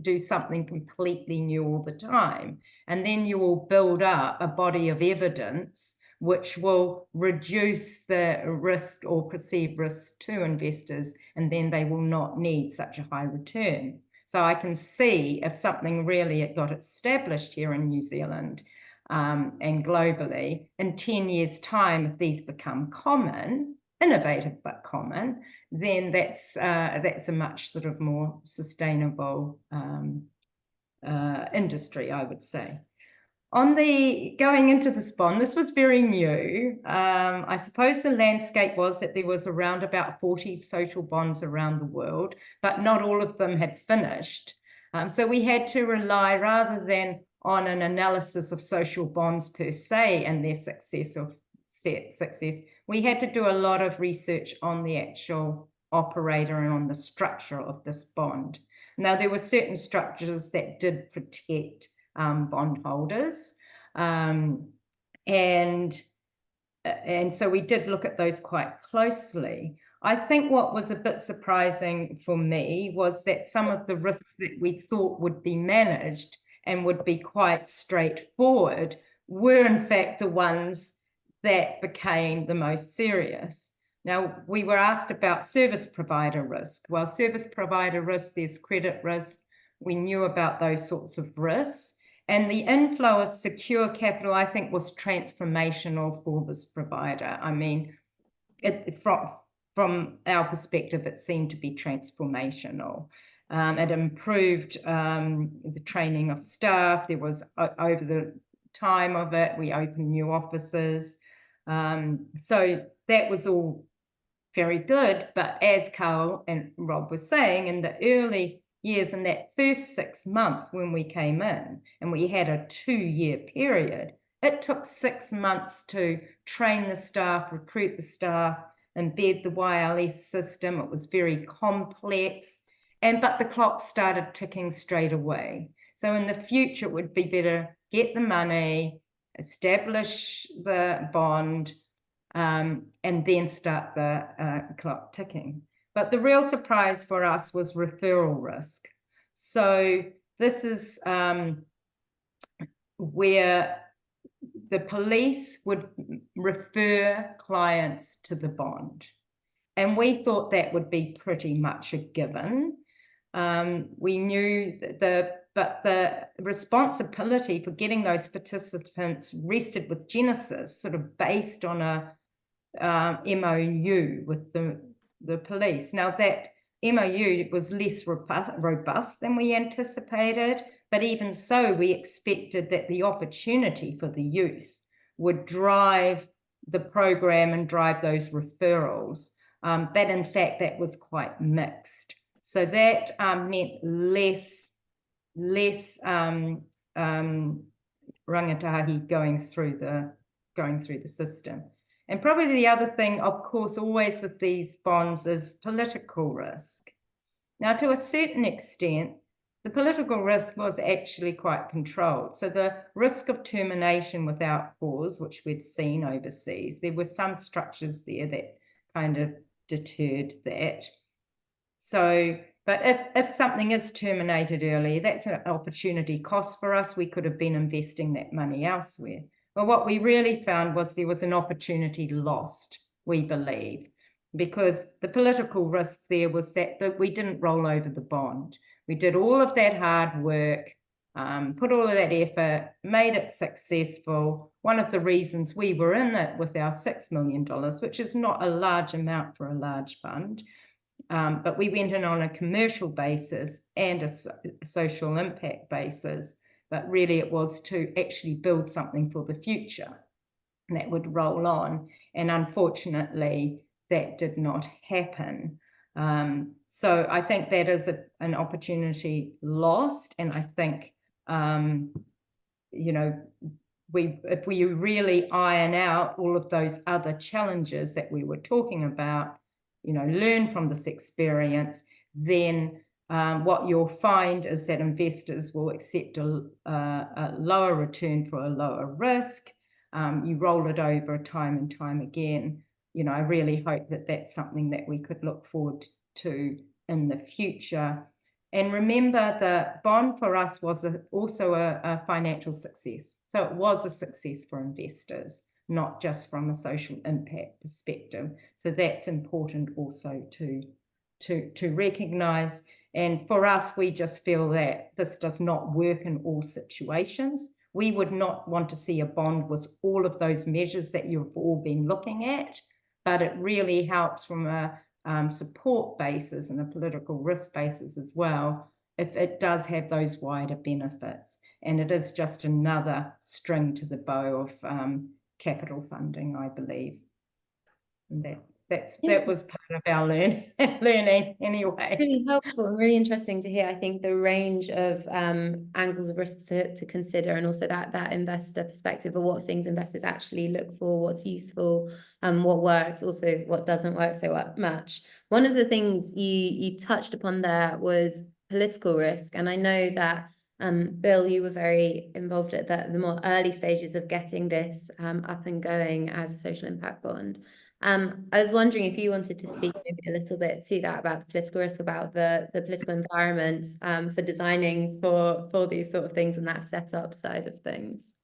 Speaker 4: do something completely new all the time. And then you will build up a body of evidence which will reduce the risk or perceived risk to investors, and then they will not need such a high return. So I can see if something really got established here in New Zealand and globally, in 10 years' time, if these become common, innovative but common, then that's a much sort of more sustainable industry, I would say. Going into this bond, this was very new. I suppose the landscape was that there was around about 40 social bonds around the world, but not all of them had finished. So we had to rely, rather than on an analysis of social bonds per se and their success, we had to do a lot of research on the actual operator and on the structure of this bond. Now, there were certain structures that did protect bondholders, and so we did look at those quite closely. I think what was a bit surprising for me was that some of the risks that we thought would be managed and would be quite straightforward were in fact the ones that became the most serious. Now, we were asked about service provider risk. Well, service provider risk, there's credit risk. We knew about those sorts of risks. And the inflow of secure capital, I think, was transformational for this provider. I mean, from our perspective, it seemed to be transformational. It improved the training of staff. There was, over the time of it, we opened new offices. So that was all very good. But as Carl and Rob were saying, in the early years, in that first 6 months when we came in, and we had a 2-year period, it took 6 months to train the staff, recruit the staff, embed the YLS system. It was very complex, but the clock started ticking straight away. So in the future, it would be better get the money, establish the bond, and then start the clock ticking. But the real surprise for us was referral risk. So this is where the police would refer clients to the bond. And we thought that would be pretty much a given. We knew but the responsibility for getting those participants rested with Genesis, sort of based on a MOU with the police. Now, that MOU was less robust than we anticipated, but even so, we expected that the opportunity for the youth would drive the program and drive those referrals. But in fact, that was quite mixed. So that meant less rangatahi going through the system. And probably the other thing, of course, always with these bonds is political risk. Now, to a certain extent, the political risk was actually quite controlled. So the risk of termination without cause, which we'd seen overseas, there were some structures there that kind of deterred that. So, but if something is terminated early, that's an opportunity cost for us. We could have been investing that money elsewhere. But what we really found was there was an opportunity lost, we believe, because the political risk there was that we didn't roll over the bond. We did all of that hard work, put all of that effort, made it successful. One of the reasons we were in it with our $6 million, which is not a large amount for a large fund, but we went in on a commercial basis and a social impact basis. But really it was to actually build something for the future that would roll on. And unfortunately, that did not happen. So I think that is an opportunity lost, and I think you know, if we really iron out all of those other challenges that we were talking about, you know, learn from this experience, then what you'll find is that investors will accept a lower return for a lower risk. You roll it over time and time again. You know, I really hope that that's something that we could look forward to in the future. And remember, the bond for us was also a financial success. So it was a success for investors, not just from a social impact perspective. So that's important also to recognize. And for us, we just feel that this does not work in all situations. We would not want to see a bond with all of those measures that you've all been looking at, but it really helps from a support basis and a political risk basis as well, if it does have those wider benefits. And it is just another string to the bow of capital funding, I believe. And that was part of our learning anyway.
Speaker 1: Really helpful and really interesting to hear. I think the range of angles of risk to consider, and also that investor perspective of what things investors actually look for, what's useful, what worked, also what doesn't work so much. One of the things you touched upon there was political risk, and I know that Bill, you were very involved at the more early stages of getting this up and going as a social impact bond. I was wondering if you wanted to speak maybe a little bit to that, about the political risk, about the political environment for designing for these sort of things and that setup side of things.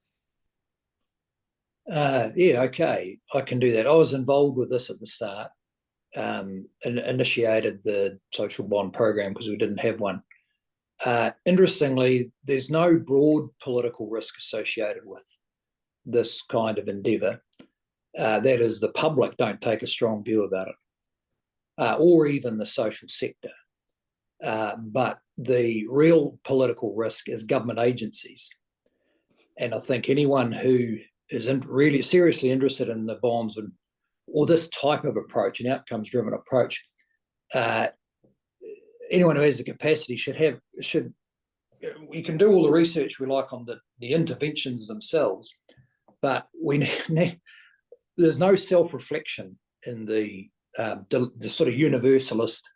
Speaker 8: Yeah, okay, I can do that. I was involved with this at the start, and initiated the social bond program because we didn't have one. Interestingly, there's no broad political risk associated with this kind of endeavour. That is, the public don't take a strong view about it, or even the social sector. But the real political risk is government agencies. And I think anyone who is really seriously interested in the bonds or this type of approach, an outcomes-driven approach, anyone who has the capacity we can do all the research we like on the interventions themselves, but there's no self-reflection in the sort of universalist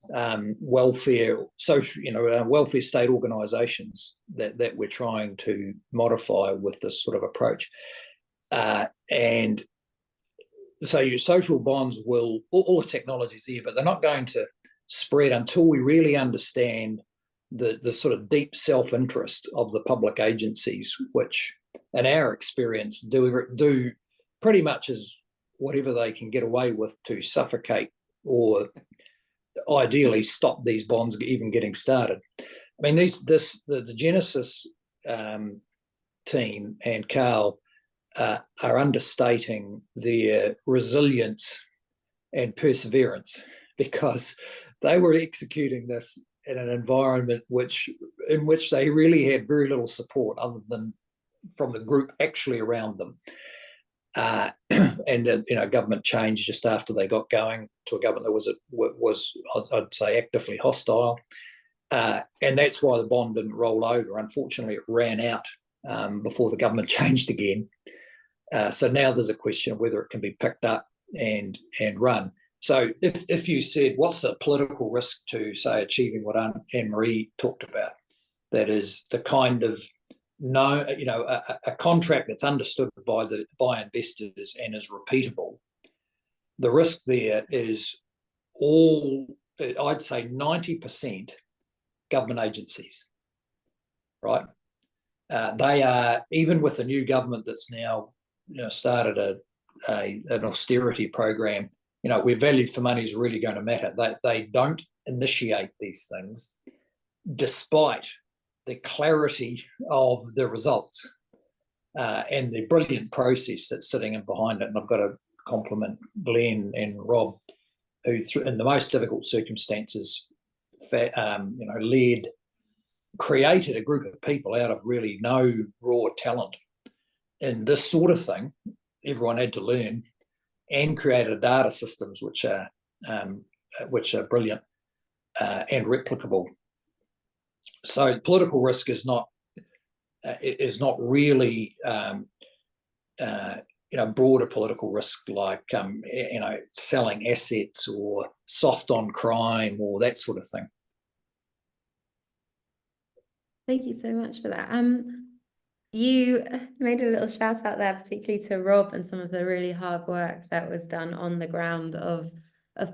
Speaker 8: welfare welfare state organisations that we're trying to modify with this sort of approach. And so your social bonds will, all the technology's there, but they're not going to spread until we really understand the sort of deep self-interest of the public agencies, which in our experience do pretty much as whatever they can get away with to suffocate or ideally stop these bonds even getting started. I mean, the Genesis team and Carl are understating their resilience and perseverance, because they were executing this in an environment in which they really had very little support other than from the group actually around them. And government changed just after they got going to a government that was I'd say actively hostile, and that's why the bond didn't roll over. Unfortunately, it ran out before the government changed again. So now there's a question of whether it can be picked up and run. So if you said, what's the political risk to, say, achieving what Anne-Marie talked about, that is the kind of a contract that's understood by investors and is repeatable. The risk there is I'd say 90% government agencies, right? They are, even with the new government that's now started an austerity program, where value for money is really going to matter. They don't initiate these things despite the clarity of the results and the brilliant process that's sitting in behind it. And I've got to compliment Glenn and Rob, who in the most difficult circumstances created a group of people out of really no raw talent in this sort of thing. Everyone had to learn and created data systems which are brilliant and replicable. So political risk is not really broader political risk like selling assets or soft on crime or that sort of thing.
Speaker 1: Thank you so much for that. You made a little shout out there, particularly to Rob and some of the really hard work that was done on the ground of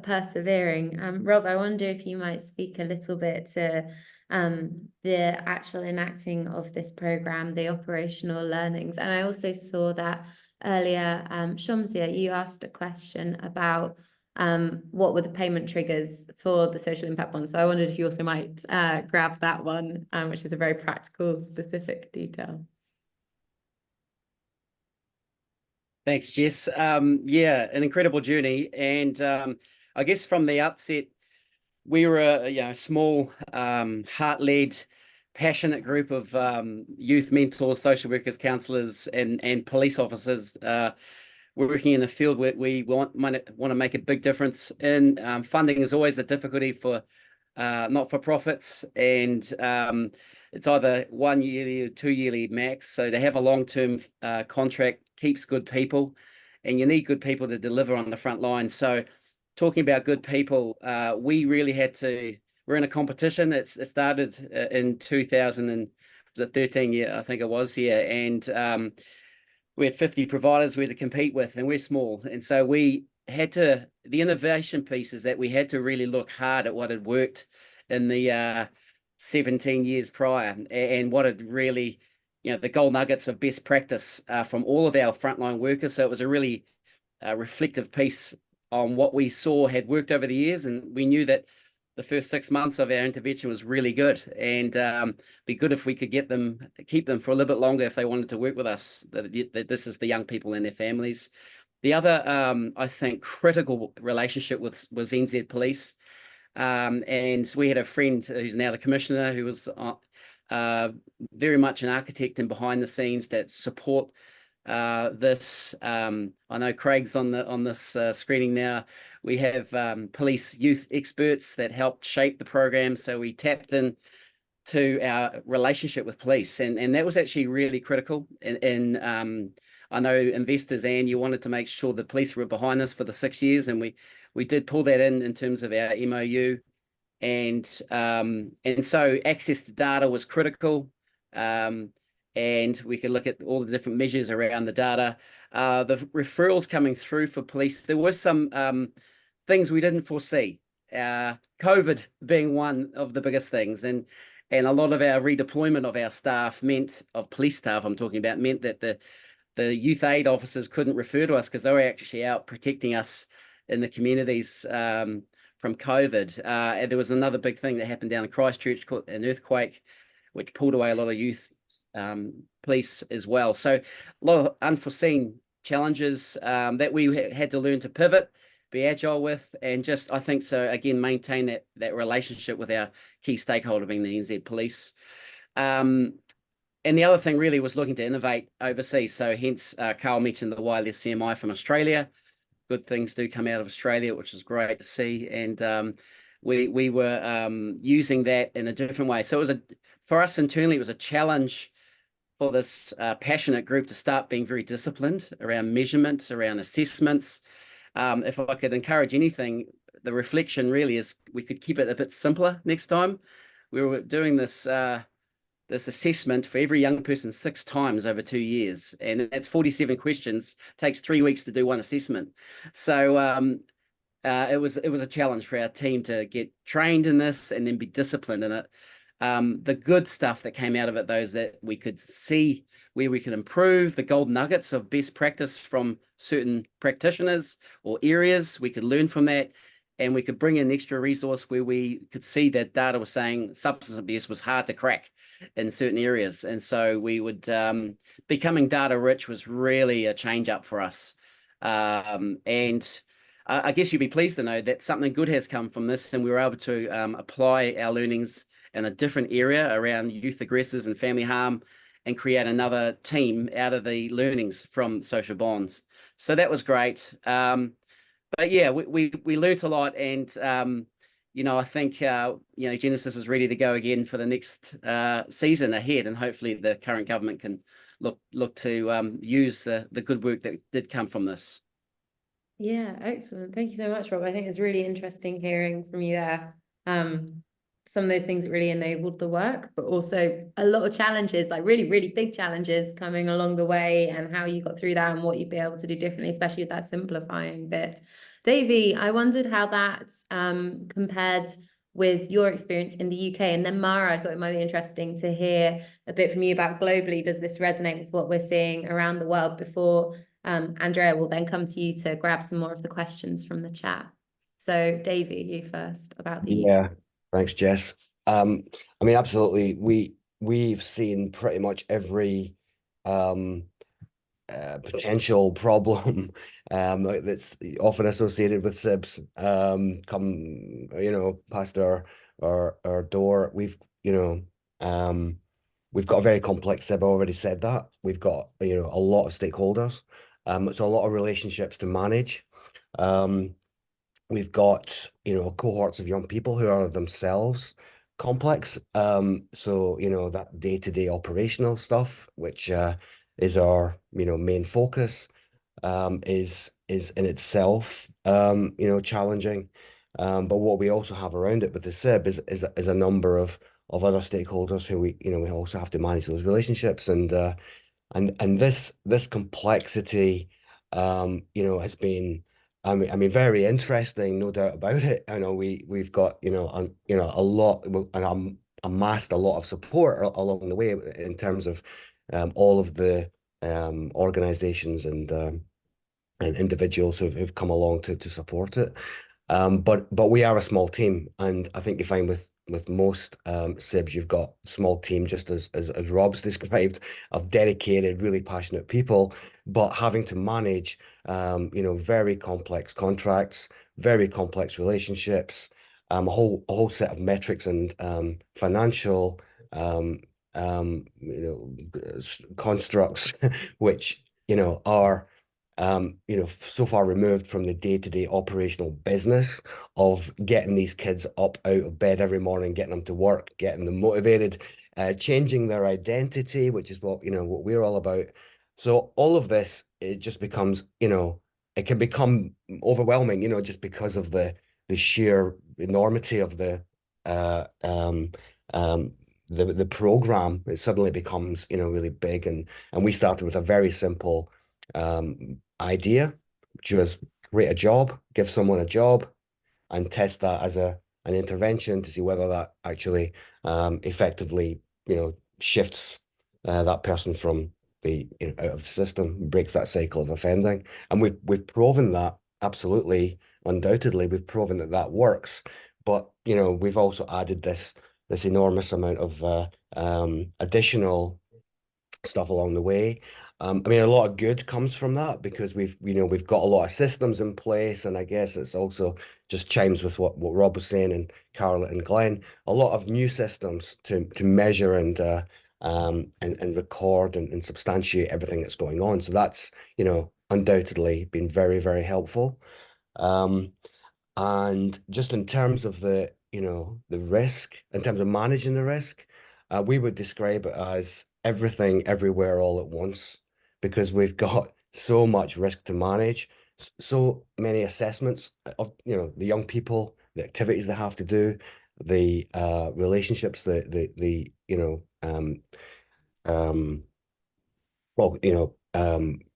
Speaker 1: persevering. Rob, I wonder if you might speak a little bit to the actual enacting of this program, the operational learnings. And I also saw that earlier, Shamsia, you asked a question about what were the payment triggers for the social impact bond. So I wondered if you also might grab that one, which is a very practical, specific detail.
Speaker 6: Thanks, Jess. Yeah, an incredible journey. And I guess from the outset, we were a small, heart-led, passionate group of youth mentors, social workers, counsellors, and police officers working in a field where we want to make a big difference in. Funding is always a difficulty for not-for-profits, and it's either 1 yearly or 2 yearly max. So they have a long-term contract keeps good people, and you need good people to deliver on the front line. So talking about good people, we really had to, we're in a competition that started in 2013 year, I think it was, yeah, and we had 50 providers we had to compete with, and we're small. And so we had to, the innovation piece is that we had to really look hard at what had worked in the 17 years prior, and what had really, the gold nuggets of best practice from all of our frontline workers. So it was a really reflective piece on what we saw had worked over the years, and we knew that the first 6 months of our intervention was really good, and be good if we could keep them for a little bit longer if they wanted to work with us. That this is the young people and their families. The other, I think, critical relationship was NZ Police, and we had a friend who's now the commissioner who was very much an architect and behind the scenes that support this. I know Craig's on this screening now. We have police youth experts that helped shape the program, so we tapped in to our relationship with police, and that was actually really critical. And I know investors, and you wanted to make sure the police were behind this for the 6 years, and we did pull that in terms of our MOU, and so access to data was critical. And we could look at all the different measures around the data. The referrals coming through for police, there was some things we didn't foresee. COVID being one of the biggest things, and a lot of our redeployment of our staff of police staff I'm talking about, meant that the youth aid officers couldn't refer to us because they were actually out protecting us in the communities from COVID. And there was another big thing that happened down in Christchurch called an earthquake, which pulled away a lot of youth police as well. So a lot of unforeseen challenges that we had to learn to pivot, be agile with, and just, I think, so again, maintain that relationship with our key stakeholder being the NZ Police. And the other thing really was looking to innovate overseas. So hence Carl mentioned the wireless CMI from Australia. Good things do come out of Australia, which is great to see. And we were using that in a different way. So it was for us internally, it was a challenge for this passionate group to start being very disciplined around measurements, around assessments. If I could encourage anything, the reflection really is we could keep it a bit simpler next time. We were doing this assessment for every young person 6 times over 2 years, and that's 47 questions. It takes 3 weeks to do one assessment. So it was a challenge for our team to get trained in this and then be disciplined in it. The good stuff that came out of it, though, is that we could see where we could improve, the gold nuggets of best practice from certain practitioners or areas. We could learn from that, and we could bring in extra resource where we could see that data was saying substance abuse was hard to crack in certain areas. And so we would, becoming data rich was really a change up for us. And I guess you'd be pleased to know that something good has come from this, and we were able to apply our learnings in a different area around youth aggressors and family harm, and create another team out of the learnings from social bonds. So that was great. But yeah, we learnt a lot, and you know, I think you know, Genesis is ready to go again for the next season ahead, and hopefully the current government can look to use the good work that did come from this.
Speaker 1: Yeah, excellent. Thank you so much, Rob. I think it's really interesting hearing from you there. Some of those things that really enabled the work, but also a lot of challenges, like really, really big challenges coming along the way, and how you got through that and what you'd be able to do differently, especially with that simplifying bit. Davey, I wondered how that compared with your experience in the UK. And then Mara, I thought it might be interesting to hear a bit from you about globally. Does this resonate with what we're seeing around the world? Before Andrea will then come to you to grab some more of the questions from the chat. So Davey, you first about the
Speaker 5: Yeah, thanks, Jess. I mean, absolutely. We've seen pretty much every potential problem that's often associated with SIBs come, you know, past our door. We've got a very complex SIB. I already said that. We've got, you know, a lot of stakeholders. It's a lot of relationships to manage. We've got, you know, cohorts of young people who are themselves complex. So, you know, that day-to-day operational stuff, which is our, you know, main focus, is in itself, you know, challenging. But what we also have around it with the SIB is a number of other stakeholders who we, you know, we also have to manage those relationships, and this complexity, you know, has been, I mean, very interesting, no doubt about it. I know we've got, you know, a lot, and amassed a lot of support along the way in terms of all of the organizations and individuals who've come along to support it. But we are a small team, and I think you find with most SIBs, you've got a small team, just as Rob's described, of dedicated, really passionate people, but having to manage you know, very complex contracts, very complex relationships, a whole set of metrics and financial you know, constructs which, you know, are you know, so far removed from the day-to-day operational business of getting these kids up out of bed every morning, getting them to work, getting them motivated, changing their identity, which is what, you know, what we're all about. So all of this, it just becomes, you know, it can become overwhelming, you know, just because of the sheer enormity of the program. It suddenly becomes, you know, really big, and we started with a very simple idea, which was create a job, give someone a job, and test that as an intervention to see whether that actually effectively, you know, shifts that person from the, you know, out of the system, breaks that cycle of offending. And we've proven that, absolutely, undoubtedly, we've proven that that works. But, you know, we've also added this enormous amount of additional stuff along the way. I mean, a lot of good comes from that because we've got a lot of systems in place, and I guess it's also just chimes with what Rob was saying, and Carla and Glenn, a lot of new systems to measure and record and substantiate everything that's going on. So that's, you know, undoubtedly been very, very helpful. And just in terms of the, you know, the risk, in terms of managing the risk, we would describe it as everything, everywhere, all at once, because we've got so much risk to manage, so many assessments of, you know, the young people, the activities they have to do, the relationships, the you know, well, you know,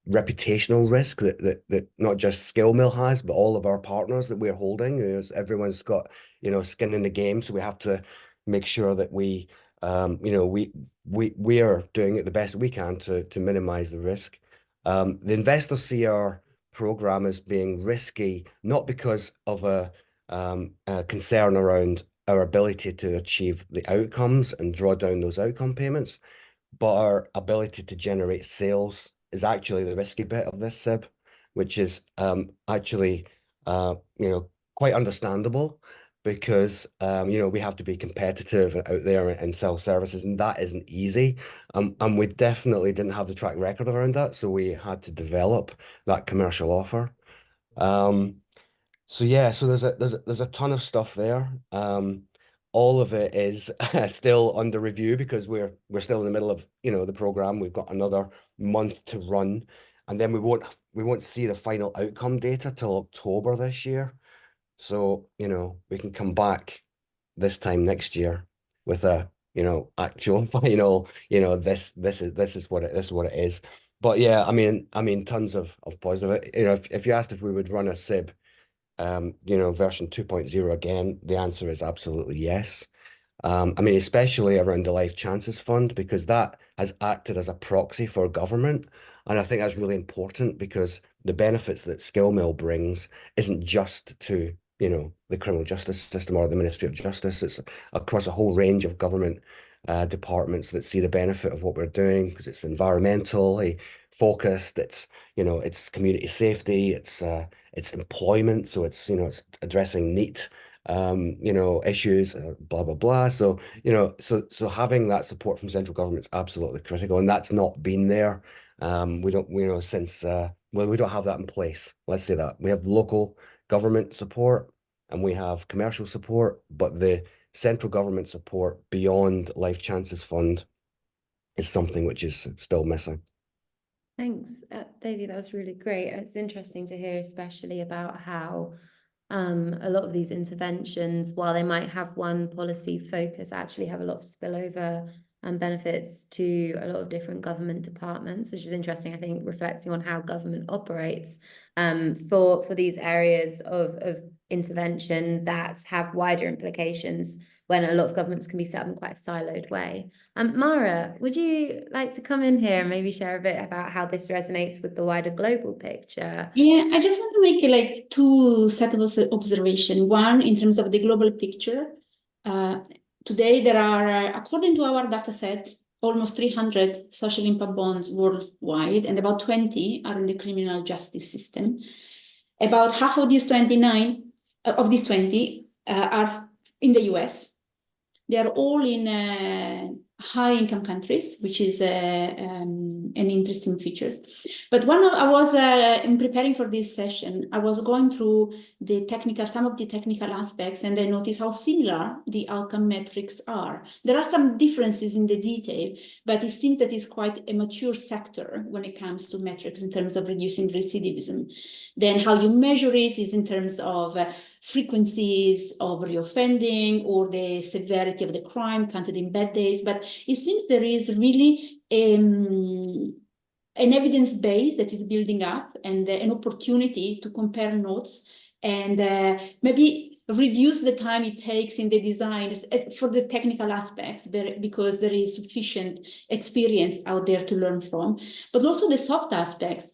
Speaker 5: reputational risk that not just Skill Mill has, but all of our partners that we're holding. You know, everyone's got, you know, skin in the game, so we have to make sure that we, you know, we are doing it the best we can to minimize the risk. The investors see our program as being risky, not because of a concern around our ability to achieve the outcomes and draw down those outcome payments, but our ability to generate sales is actually the risky bit of this SIB, which is actually you know, quite understandable, because we have to be competitive out there and sell services, and that isn't easy. And we definitely didn't have the track record around that, so we had to develop that commercial offer. So yeah, so there's a ton of stuff there. All of it is still under review because we're still in the middle of the program. We've got another month to run, and then we won't see the final outcome data till October this year. So we can come back this time next year with a actual final this is what it is. But yeah, I mean tons of positive. If you asked if we would run a SIB version 2.0 again, the answer is absolutely yes. I mean, especially around the Life Chances Fund, because that has acted as a proxy for government. And I think that's really important because the benefits that SkillMill brings isn't just to, the criminal justice system or the Ministry of Justice. It's across a whole range of government departments that see the benefit of what we're doing because it's environmentally focused. It's community safety. It's employment. So it's it's addressing NEET issues, blah blah blah. So so having that support from central government is absolutely critical, and that's not been there. We don't since we don't have that in place. Let's say that we have local government support and we have commercial support, but the central government support beyond Life Chances Fund is something which is still missing.
Speaker 1: Thanks, Davey. That was really great. It's interesting to hear, especially about how a lot of these interventions, while they might have one policy focus, actually have a lot of spillover and benefits to a lot of different government departments, which is interesting, I think, reflecting on how government operates for these areas of intervention that have wider implications when a lot of governments can be set up in quite a siloed way. Mara, would you like to come in here and maybe share a bit about how this resonates with the wider global picture?
Speaker 7: Yeah, I just want to make like two set of observations. One, in terms of the global picture. Today, there are, according to our data set, almost 300 social impact bonds worldwide, and about 20 are in the criminal justice system. About half of these 20 are in the US. They are all in high-income countries, which is an interesting feature. But when I was in preparing for this session, I was going through some of the technical aspects, and I noticed how similar the outcome metrics are. There are some differences in the detail, but it seems that it's quite a mature sector when it comes to metrics in terms of reducing recidivism. Then how you measure it is in terms of frequencies of reoffending or the severity of the crime counted in bad days. But it seems there is really an evidence base that is building up and an opportunity to compare notes and maybe reduce the time it takes in the designs for the technical aspects, because there is sufficient experience out there to learn from. But also the soft aspects,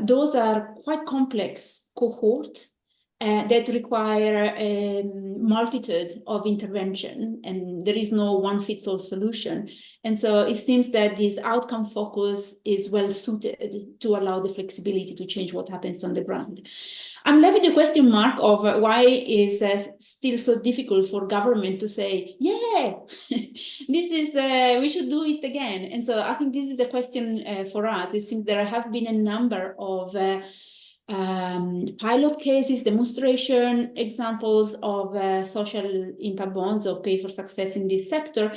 Speaker 7: those are quite complex cohorts that require a multitude of intervention, and there is no one-fits-all solution. And so it seems that this outcome focus is well suited to allow the flexibility to change what happens on the ground. I'm left with the question mark of why is still so difficult for government to say, yeah, this is, we should do it again. And so I think this is a question for us. It seems there have been a number of pilot cases, demonstration examples of social impact bonds of pay for success in this sector.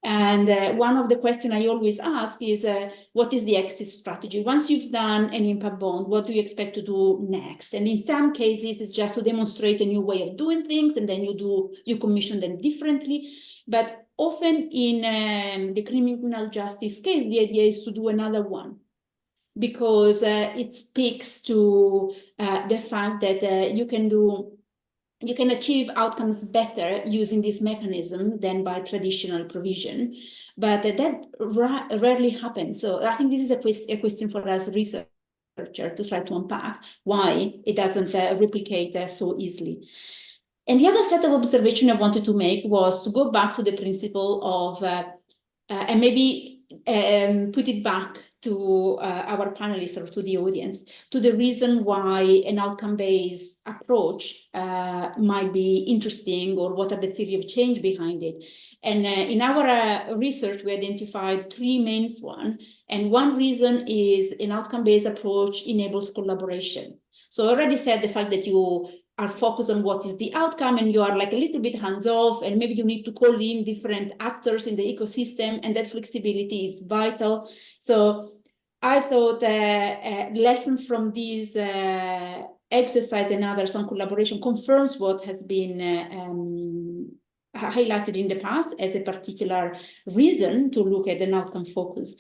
Speaker 7: And one of the questions I always ask is, what is the exit strategy? Once you've done an impact bond, what do you expect to do next? And in some cases, it's just to demonstrate a new way of doing things, and then you commission them differently. But often in the criminal justice case, the idea is to do another one, because it speaks to the fact that you can achieve outcomes better using this mechanism than by traditional provision, but that rarely happens. So I think this is a question for us researchers to try to unpack why it doesn't replicate so easily. And the other set of observation I wanted to make was to go back to the principle of, and maybe put it back to our panelists or to the audience, to the reason why an outcome-based approach might be interesting, or what are the theory of change behind it. And in our research, we identified three main ones. And one reason is an outcome-based approach enables collaboration. So I already said the fact that you are focused on what is the outcome, and you are like a little bit hands-off, and maybe you need to call in different actors in the ecosystem, and that flexibility is vital. So I thought lessons from these exercise and others on collaboration confirms what has been highlighted in the past as a particular reason to look at an outcome focus.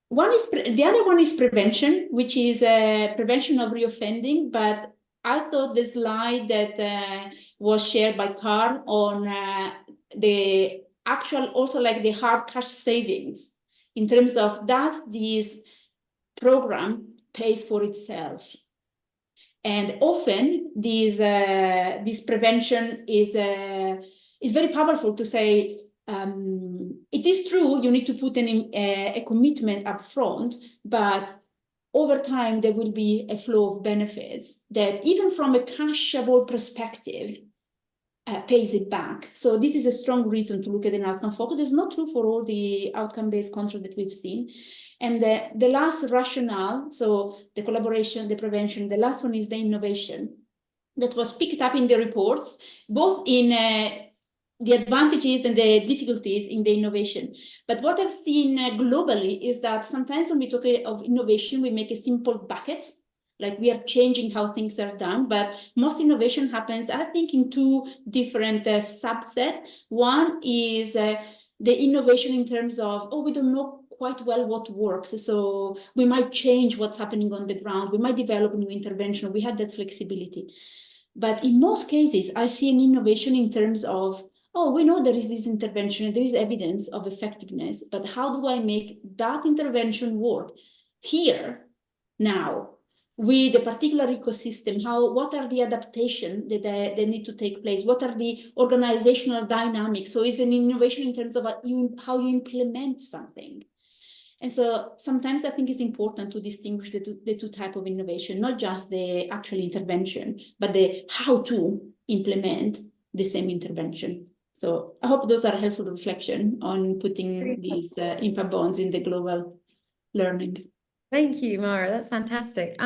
Speaker 7: The other one is prevention, which is prevention of reoffending, but I thought the slide that was shared by Carl on the actual, also like the hard cash savings in terms of, does this program pays for itself? And often this prevention is very powerful to say, it is true, you need to put a commitment up front, but over time, there will be a flow of benefits that, even from a cashable perspective, pays it back. So this is a strong reason to look at an outcome focus. It's not true for all the outcome-based contracts that we've seen. And the last rationale, so the collaboration, the prevention, the last one is the innovation that was picked up in the reports, both in the advantages and the difficulties in the innovation. But what I've seen globally is that sometimes when we talk of innovation, we make a simple bucket, like we are changing how things are done, but most innovation happens, I think, in two different subsets. One is the innovation in terms of, oh, we don't know quite well what works, so we might change what's happening on the ground, we might develop a new intervention, we have that flexibility. But in most cases, I see an innovation in terms of, oh, we know there is this intervention, there is evidence of effectiveness, but how do I make that intervention work here, now, with a particular ecosystem? What are the adaptations that need to take place? What are the organizational dynamics? So it's an innovation in terms of how you implement something. And so sometimes I think it's important to distinguish the two types of innovation, not just the actual intervention, but the how to implement the same intervention. So I hope those are helpful reflection on putting these impact bonds in the global learning.
Speaker 1: Thank you, Mara. That's fantastic.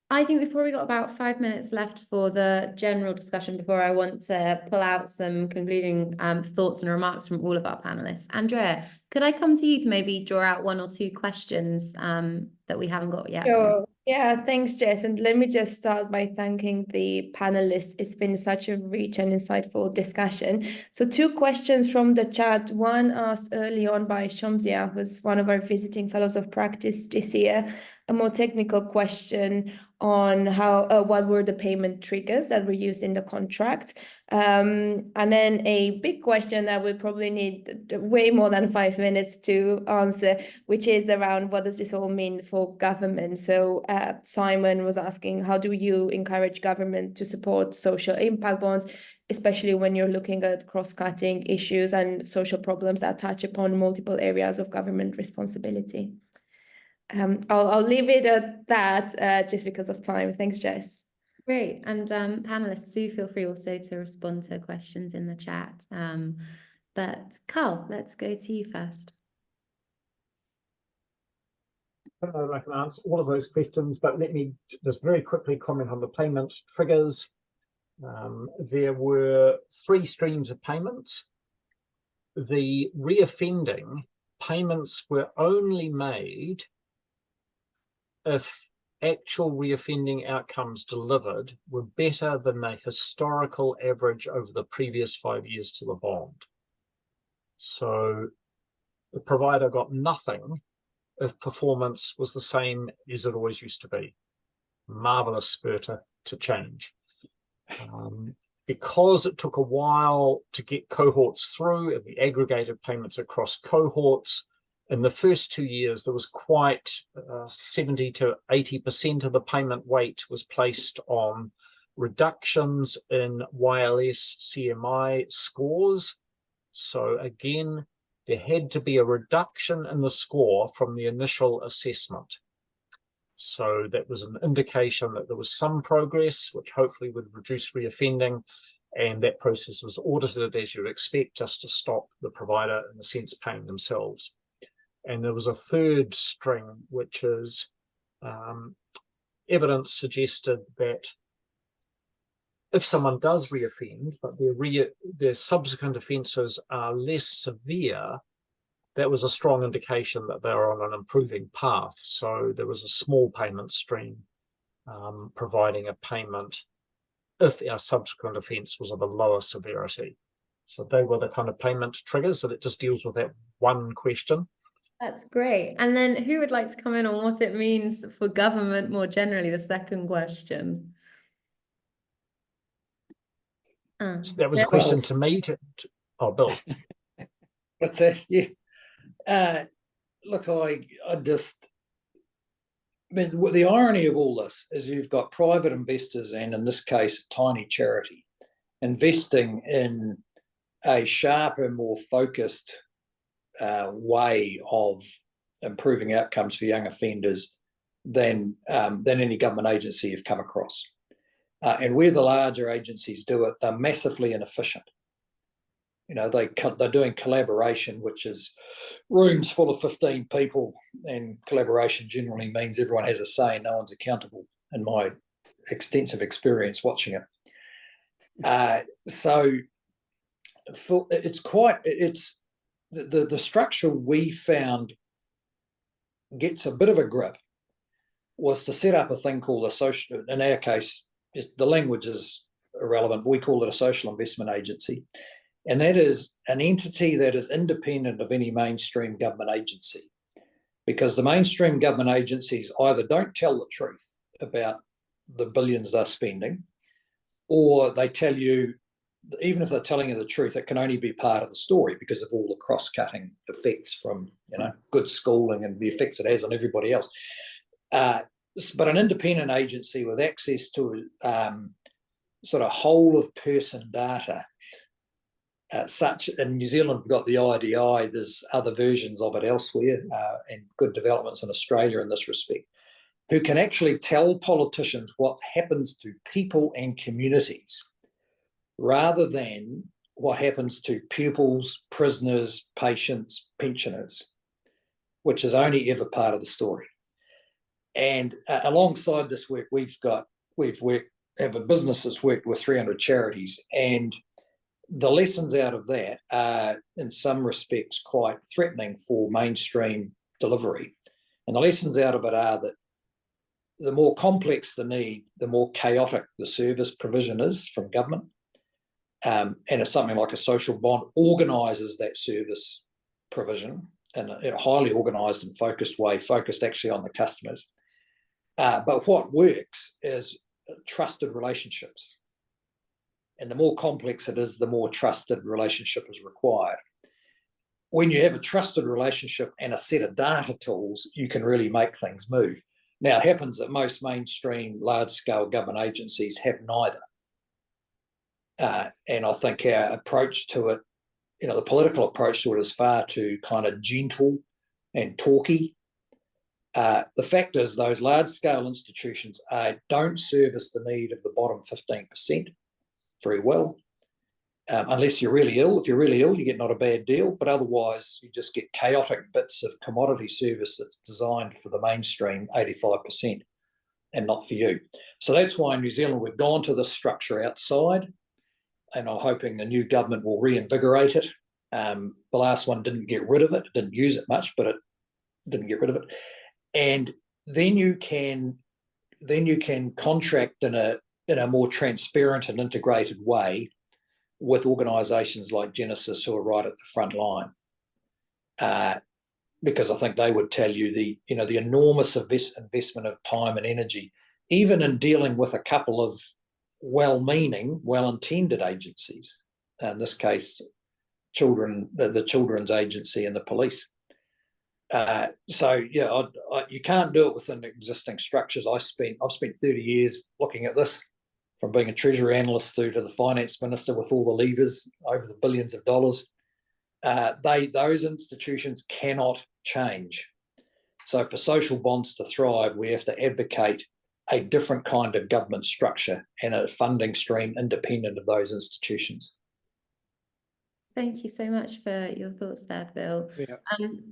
Speaker 1: I think we've probably got about 5 minutes left for the general discussion before I want to pull out some concluding thoughts and remarks from all of our panelists. Andrea, could I come to you to maybe draw out one or two questions that we haven't got yet?
Speaker 10: Sure. Yeah, thanks, Jess. And let me just start by thanking the panelists. It's been such a rich and insightful discussion. So 2 questions from the chat. One asked early on by Shamsia, who's one of our visiting fellows of practice this year, a more technical question on how what were the payment triggers that were used in the contract. And then a big question that we probably need way more than 5 minutes to answer, which is around what does this all mean for government? So Simon was asking, how do you encourage government to support social impact bonds, especially when you're looking at cross-cutting issues and social problems that touch upon multiple areas of government responsibility? I'll leave it at that just because of time. Thanks, Jess.
Speaker 1: Great. And panelists, do feel free also to respond to questions in the chat. But Carl, let's go to you first.
Speaker 2: I don't know if I can answer all of those questions, but let me just very quickly comment on the payment triggers. There were 3 streams of payments. The reoffending payments were only made if actual reoffending outcomes delivered were better than the historical average over the previous 5 years to the bond. So the provider got nothing if performance was the same as it always used to be. Marvelous spur to change. Because it took a while to get cohorts through and the aggregated payments across cohorts, in the first 2 years, there was quite 70 to 80% of the payment weight was placed on reductions in YLS CMI scores. So again, there had to be a reduction in the score from the initial assessment. So that was an indication that there was some progress, which hopefully would reduce reoffending, and that process was audited as you'd expect, just to stop the provider, in a sense, paying themselves. And there was a third string, which is evidence suggested that if someone does reoffend, but their subsequent offences are less severe, that was a strong indication that they were on an improving path. So there was a small payment stream providing a payment if our subsequent offence was of a lower severity. So they were the kind of payment triggers, so that just deals with that one question.
Speaker 1: That's great. And then who would like to come in on what it means for government more generally, the second question?
Speaker 2: That was a question to me. Oh, Bill.
Speaker 8: What's that? Yeah. Look, I mean, the irony of all this is you've got private investors, and in this case, a tiny charity, investing in a sharper, more focused way of improving outcomes for young offenders than any government agency you've come across. And where the larger agencies do it, they're massively inefficient. You know, they're doing collaboration, which is rooms full of 15 people, and collaboration generally means everyone has a say and no one's accountable, in my extensive experience watching it. So the structure we found gets a bit of a grip was to set up a thing called a social, in our case, the language is irrelevant, we call it a social investment agency. And that is an entity that is independent of any mainstream government agency, because the mainstream government agencies either don't tell the truth about the billions they're spending, or they tell you, even if they're telling you the truth, it can only be part of the story because of all the cross-cutting effects from, you know, good schooling and the effects it has on everybody else. But an independent agency with access to sort of whole of person data, such in New Zealand, we've got the IDI, there's other versions of it elsewhere, and good developments in Australia in this respect, who can actually tell politicians what happens to people and communities rather than what happens to pupils, prisoners, patients, pensioners, which is only ever part of the story. And alongside this work, have a business that's worked with 300 charities, and the lessons out of that are, in some respects, quite threatening for mainstream delivery. And the lessons out of it are that the more complex the need, the more chaotic the service provision is from government. And if something like a social bond organises that service provision in a highly organised and focused way, focused actually on the customers. But what works is trusted relationships. And the more complex it is, the more trusted relationship is required. When you have a trusted relationship and a set of data tools, you can really make things move. Now, it happens that most mainstream large-scale government agencies have neither. And I think our approach to it, you know, the political approach to it is far too kind of gentle and talky. The fact is, those large-scale institutions don't service the need of the bottom 15% very well, unless you're really ill. If you're really ill, you get not a bad deal, but otherwise you just get chaotic bits of commodity service that's designed for the mainstream 85% and not for you. So that's why in New Zealand we've gone to this structure outside, and I'm hoping the new government will reinvigorate it. The last one didn't get rid of it, didn't use it much, but it didn't get rid of it. And then you can contract in a more transparent and integrated way with organisations like Genesis, who are right at the front line, because I think they would tell you the enormous investment of time and energy, even in dealing with a couple of well-meaning, well-intended agencies. In this case, the Children's Agency and the police. So yeah, you can't do it within existing structures. I've spent 30 years looking at this, from being a treasury analyst through to the finance minister with all the levers over the billions of dollars. those institutions cannot change. So for social bonds to thrive, we have to advocate a different kind of government structure and a funding stream independent of those institutions.
Speaker 1: Thank you so much for your thoughts there, Bill.
Speaker 8: Yeah.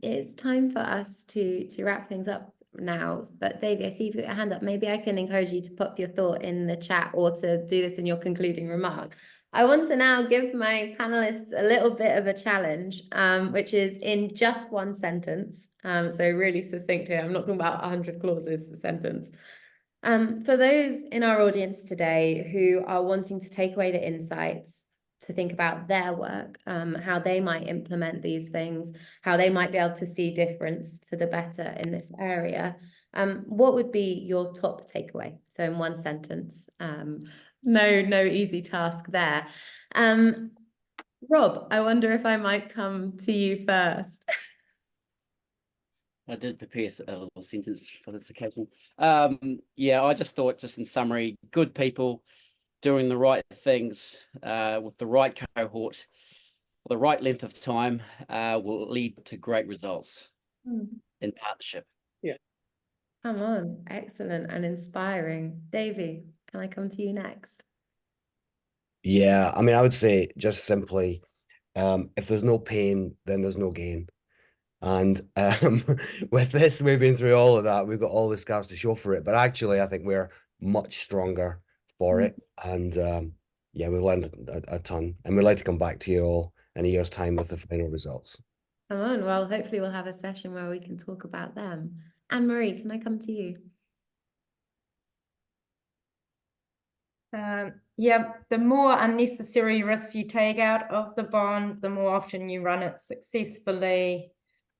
Speaker 1: It's time for us to wrap things up now, but Davey, I see you've got your hand up. Maybe I can encourage you to pop your thought in the chat or to do this in your concluding remark. I want to now give my panelists a little bit of a challenge, which is in just one sentence. So really succinct here. I'm not talking about 100 clauses, a sentence. For those in our audience today who are wanting to take away the insights, to think about their work, how they might implement these things, how they might be able to see difference for the better in this area, what would be your top takeaway? So in one sentence, no easy task there. Rob, I wonder if I might come to you first.
Speaker 6: I did prepare a little sentence for this occasion. Yeah, I just thought, just in summary, good people doing the right things with the right cohort, the right length of time will lead to great results in partnership.
Speaker 8: Yeah.
Speaker 1: Come on, excellent and inspiring. Davey, can I come to you next?
Speaker 5: Yeah, I mean, I would say just simply, if there's no pain, then there's no gain. And with this, we've been through all of that. We've got all the scars to show for it. But actually, I think we're much stronger for it. And yeah, we've learned a ton. And we'd like to come back to you all in a year's time with the final results.
Speaker 1: Come on, well, hopefully we'll have a session where we can talk about them. Anne-Marie, can I come to you?
Speaker 4: Yeah, the more unnecessary risks you take out of the bond, the more often you run it successfully,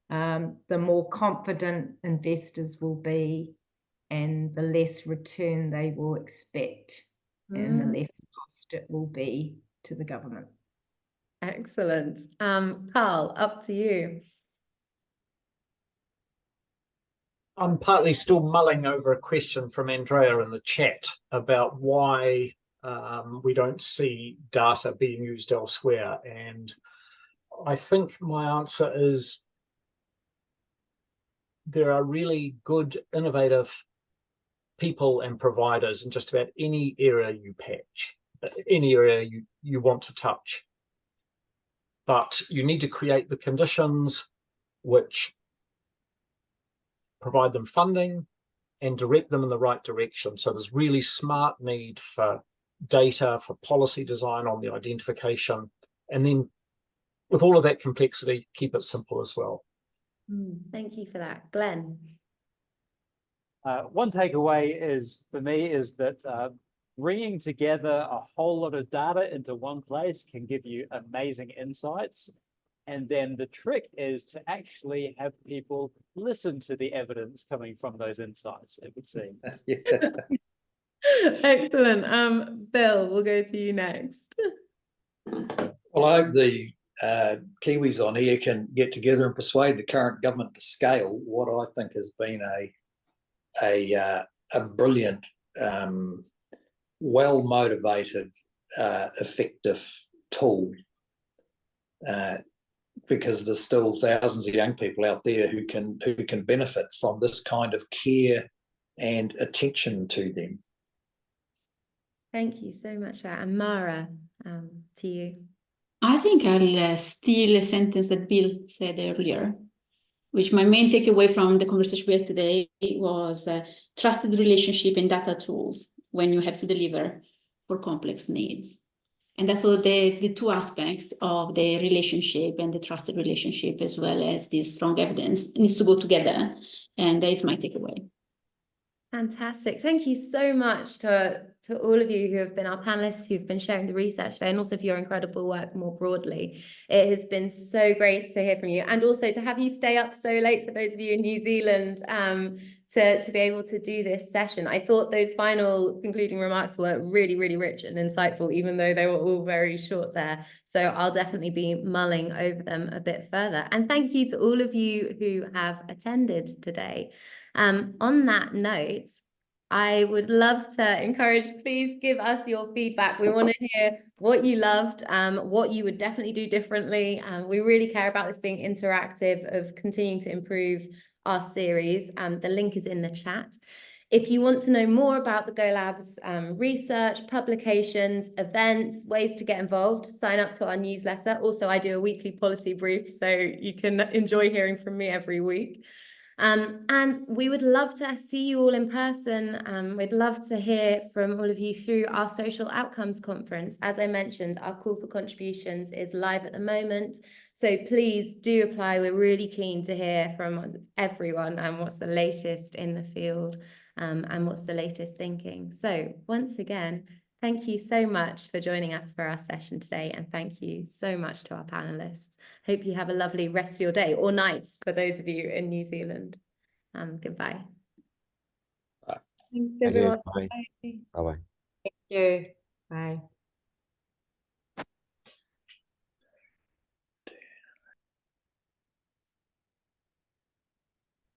Speaker 4: the more confident investors will be, and the less return they will expect, and the less cost it will be to the government.
Speaker 1: Excellent. Carl, up to you.
Speaker 2: I'm partly still mulling over a question from Andrea in the chat about why we don't see data being used elsewhere. And I think my answer is there are really good, innovative people and providers in just about any area you patch, any area you want to touch. But you need to create the conditions which provide them funding and direct them in the right direction. So there's really smart need for data, for policy design on the identification, and then with all of that complexity, keep it simple as well.
Speaker 1: Thank you for that. Glenn.
Speaker 3: One takeaway is, for me, is that bringing together a whole lot of data into one place can give you amazing insights. And then the trick is to actually have people listen to the evidence coming from those insights, it would seem.
Speaker 1: Excellent. Bill, we'll go to you next.
Speaker 8: Well, I hope the Kiwis on here can get together and persuade the current government to scale what I think has been a brilliant, well-motivated, effective tool. Because there's still thousands of young people out there who can benefit from this kind of care and attention to them.
Speaker 1: Thank you so much for that. And Mara, to you.
Speaker 7: I think I'll steal a sentence that Bill said earlier, which my main takeaway from the conversation we had today was trusted relationship and data tools when you have to deliver for complex needs. And that's all the two aspects of the relationship and the trusted relationship, as well as this strong evidence, needs to go together. And that is my takeaway.
Speaker 1: Fantastic. Thank you so much to all of you who have been our panelists, who've been sharing the research today, and also for your incredible work more broadly. It has been so great to hear from you, and also to have you stay up so late for those of you in New Zealand to be able to do this session. I thought those final concluding remarks were really, really rich and insightful, even though they were all very short there. So I'll definitely be mulling over them a bit further. And thank you to all of you who have attended today. On that note, I would love to encourage, please give us your feedback. We want to hear what you loved, what you would definitely do differently. We really care about this being interactive, of continuing to improve our series. The link is in the chat. If you want to know more about the Go Labs research, publications, events, ways to get involved, sign up to our newsletter. Also, I do a weekly policy brief, so you can enjoy hearing from me every week. And we would love to see you all in person. We'd love to hear from all of you through our Social Outcomes Conference. As I mentioned, our call for contributions is live at the moment. So please do apply. We're really keen to hear from everyone and what's the latest in the field and what's the latest thinking. So once again, thank you so much for joining us for our session today, and thank you so much to our panelists. Hope you have a lovely rest of your day or night for those of you in New Zealand. Goodbye.
Speaker 10: Thanks,
Speaker 5: Thank you.
Speaker 10: everyone.
Speaker 5: Bye.
Speaker 10: Bye.
Speaker 5: Bye-bye.
Speaker 4: Thank you. Bye.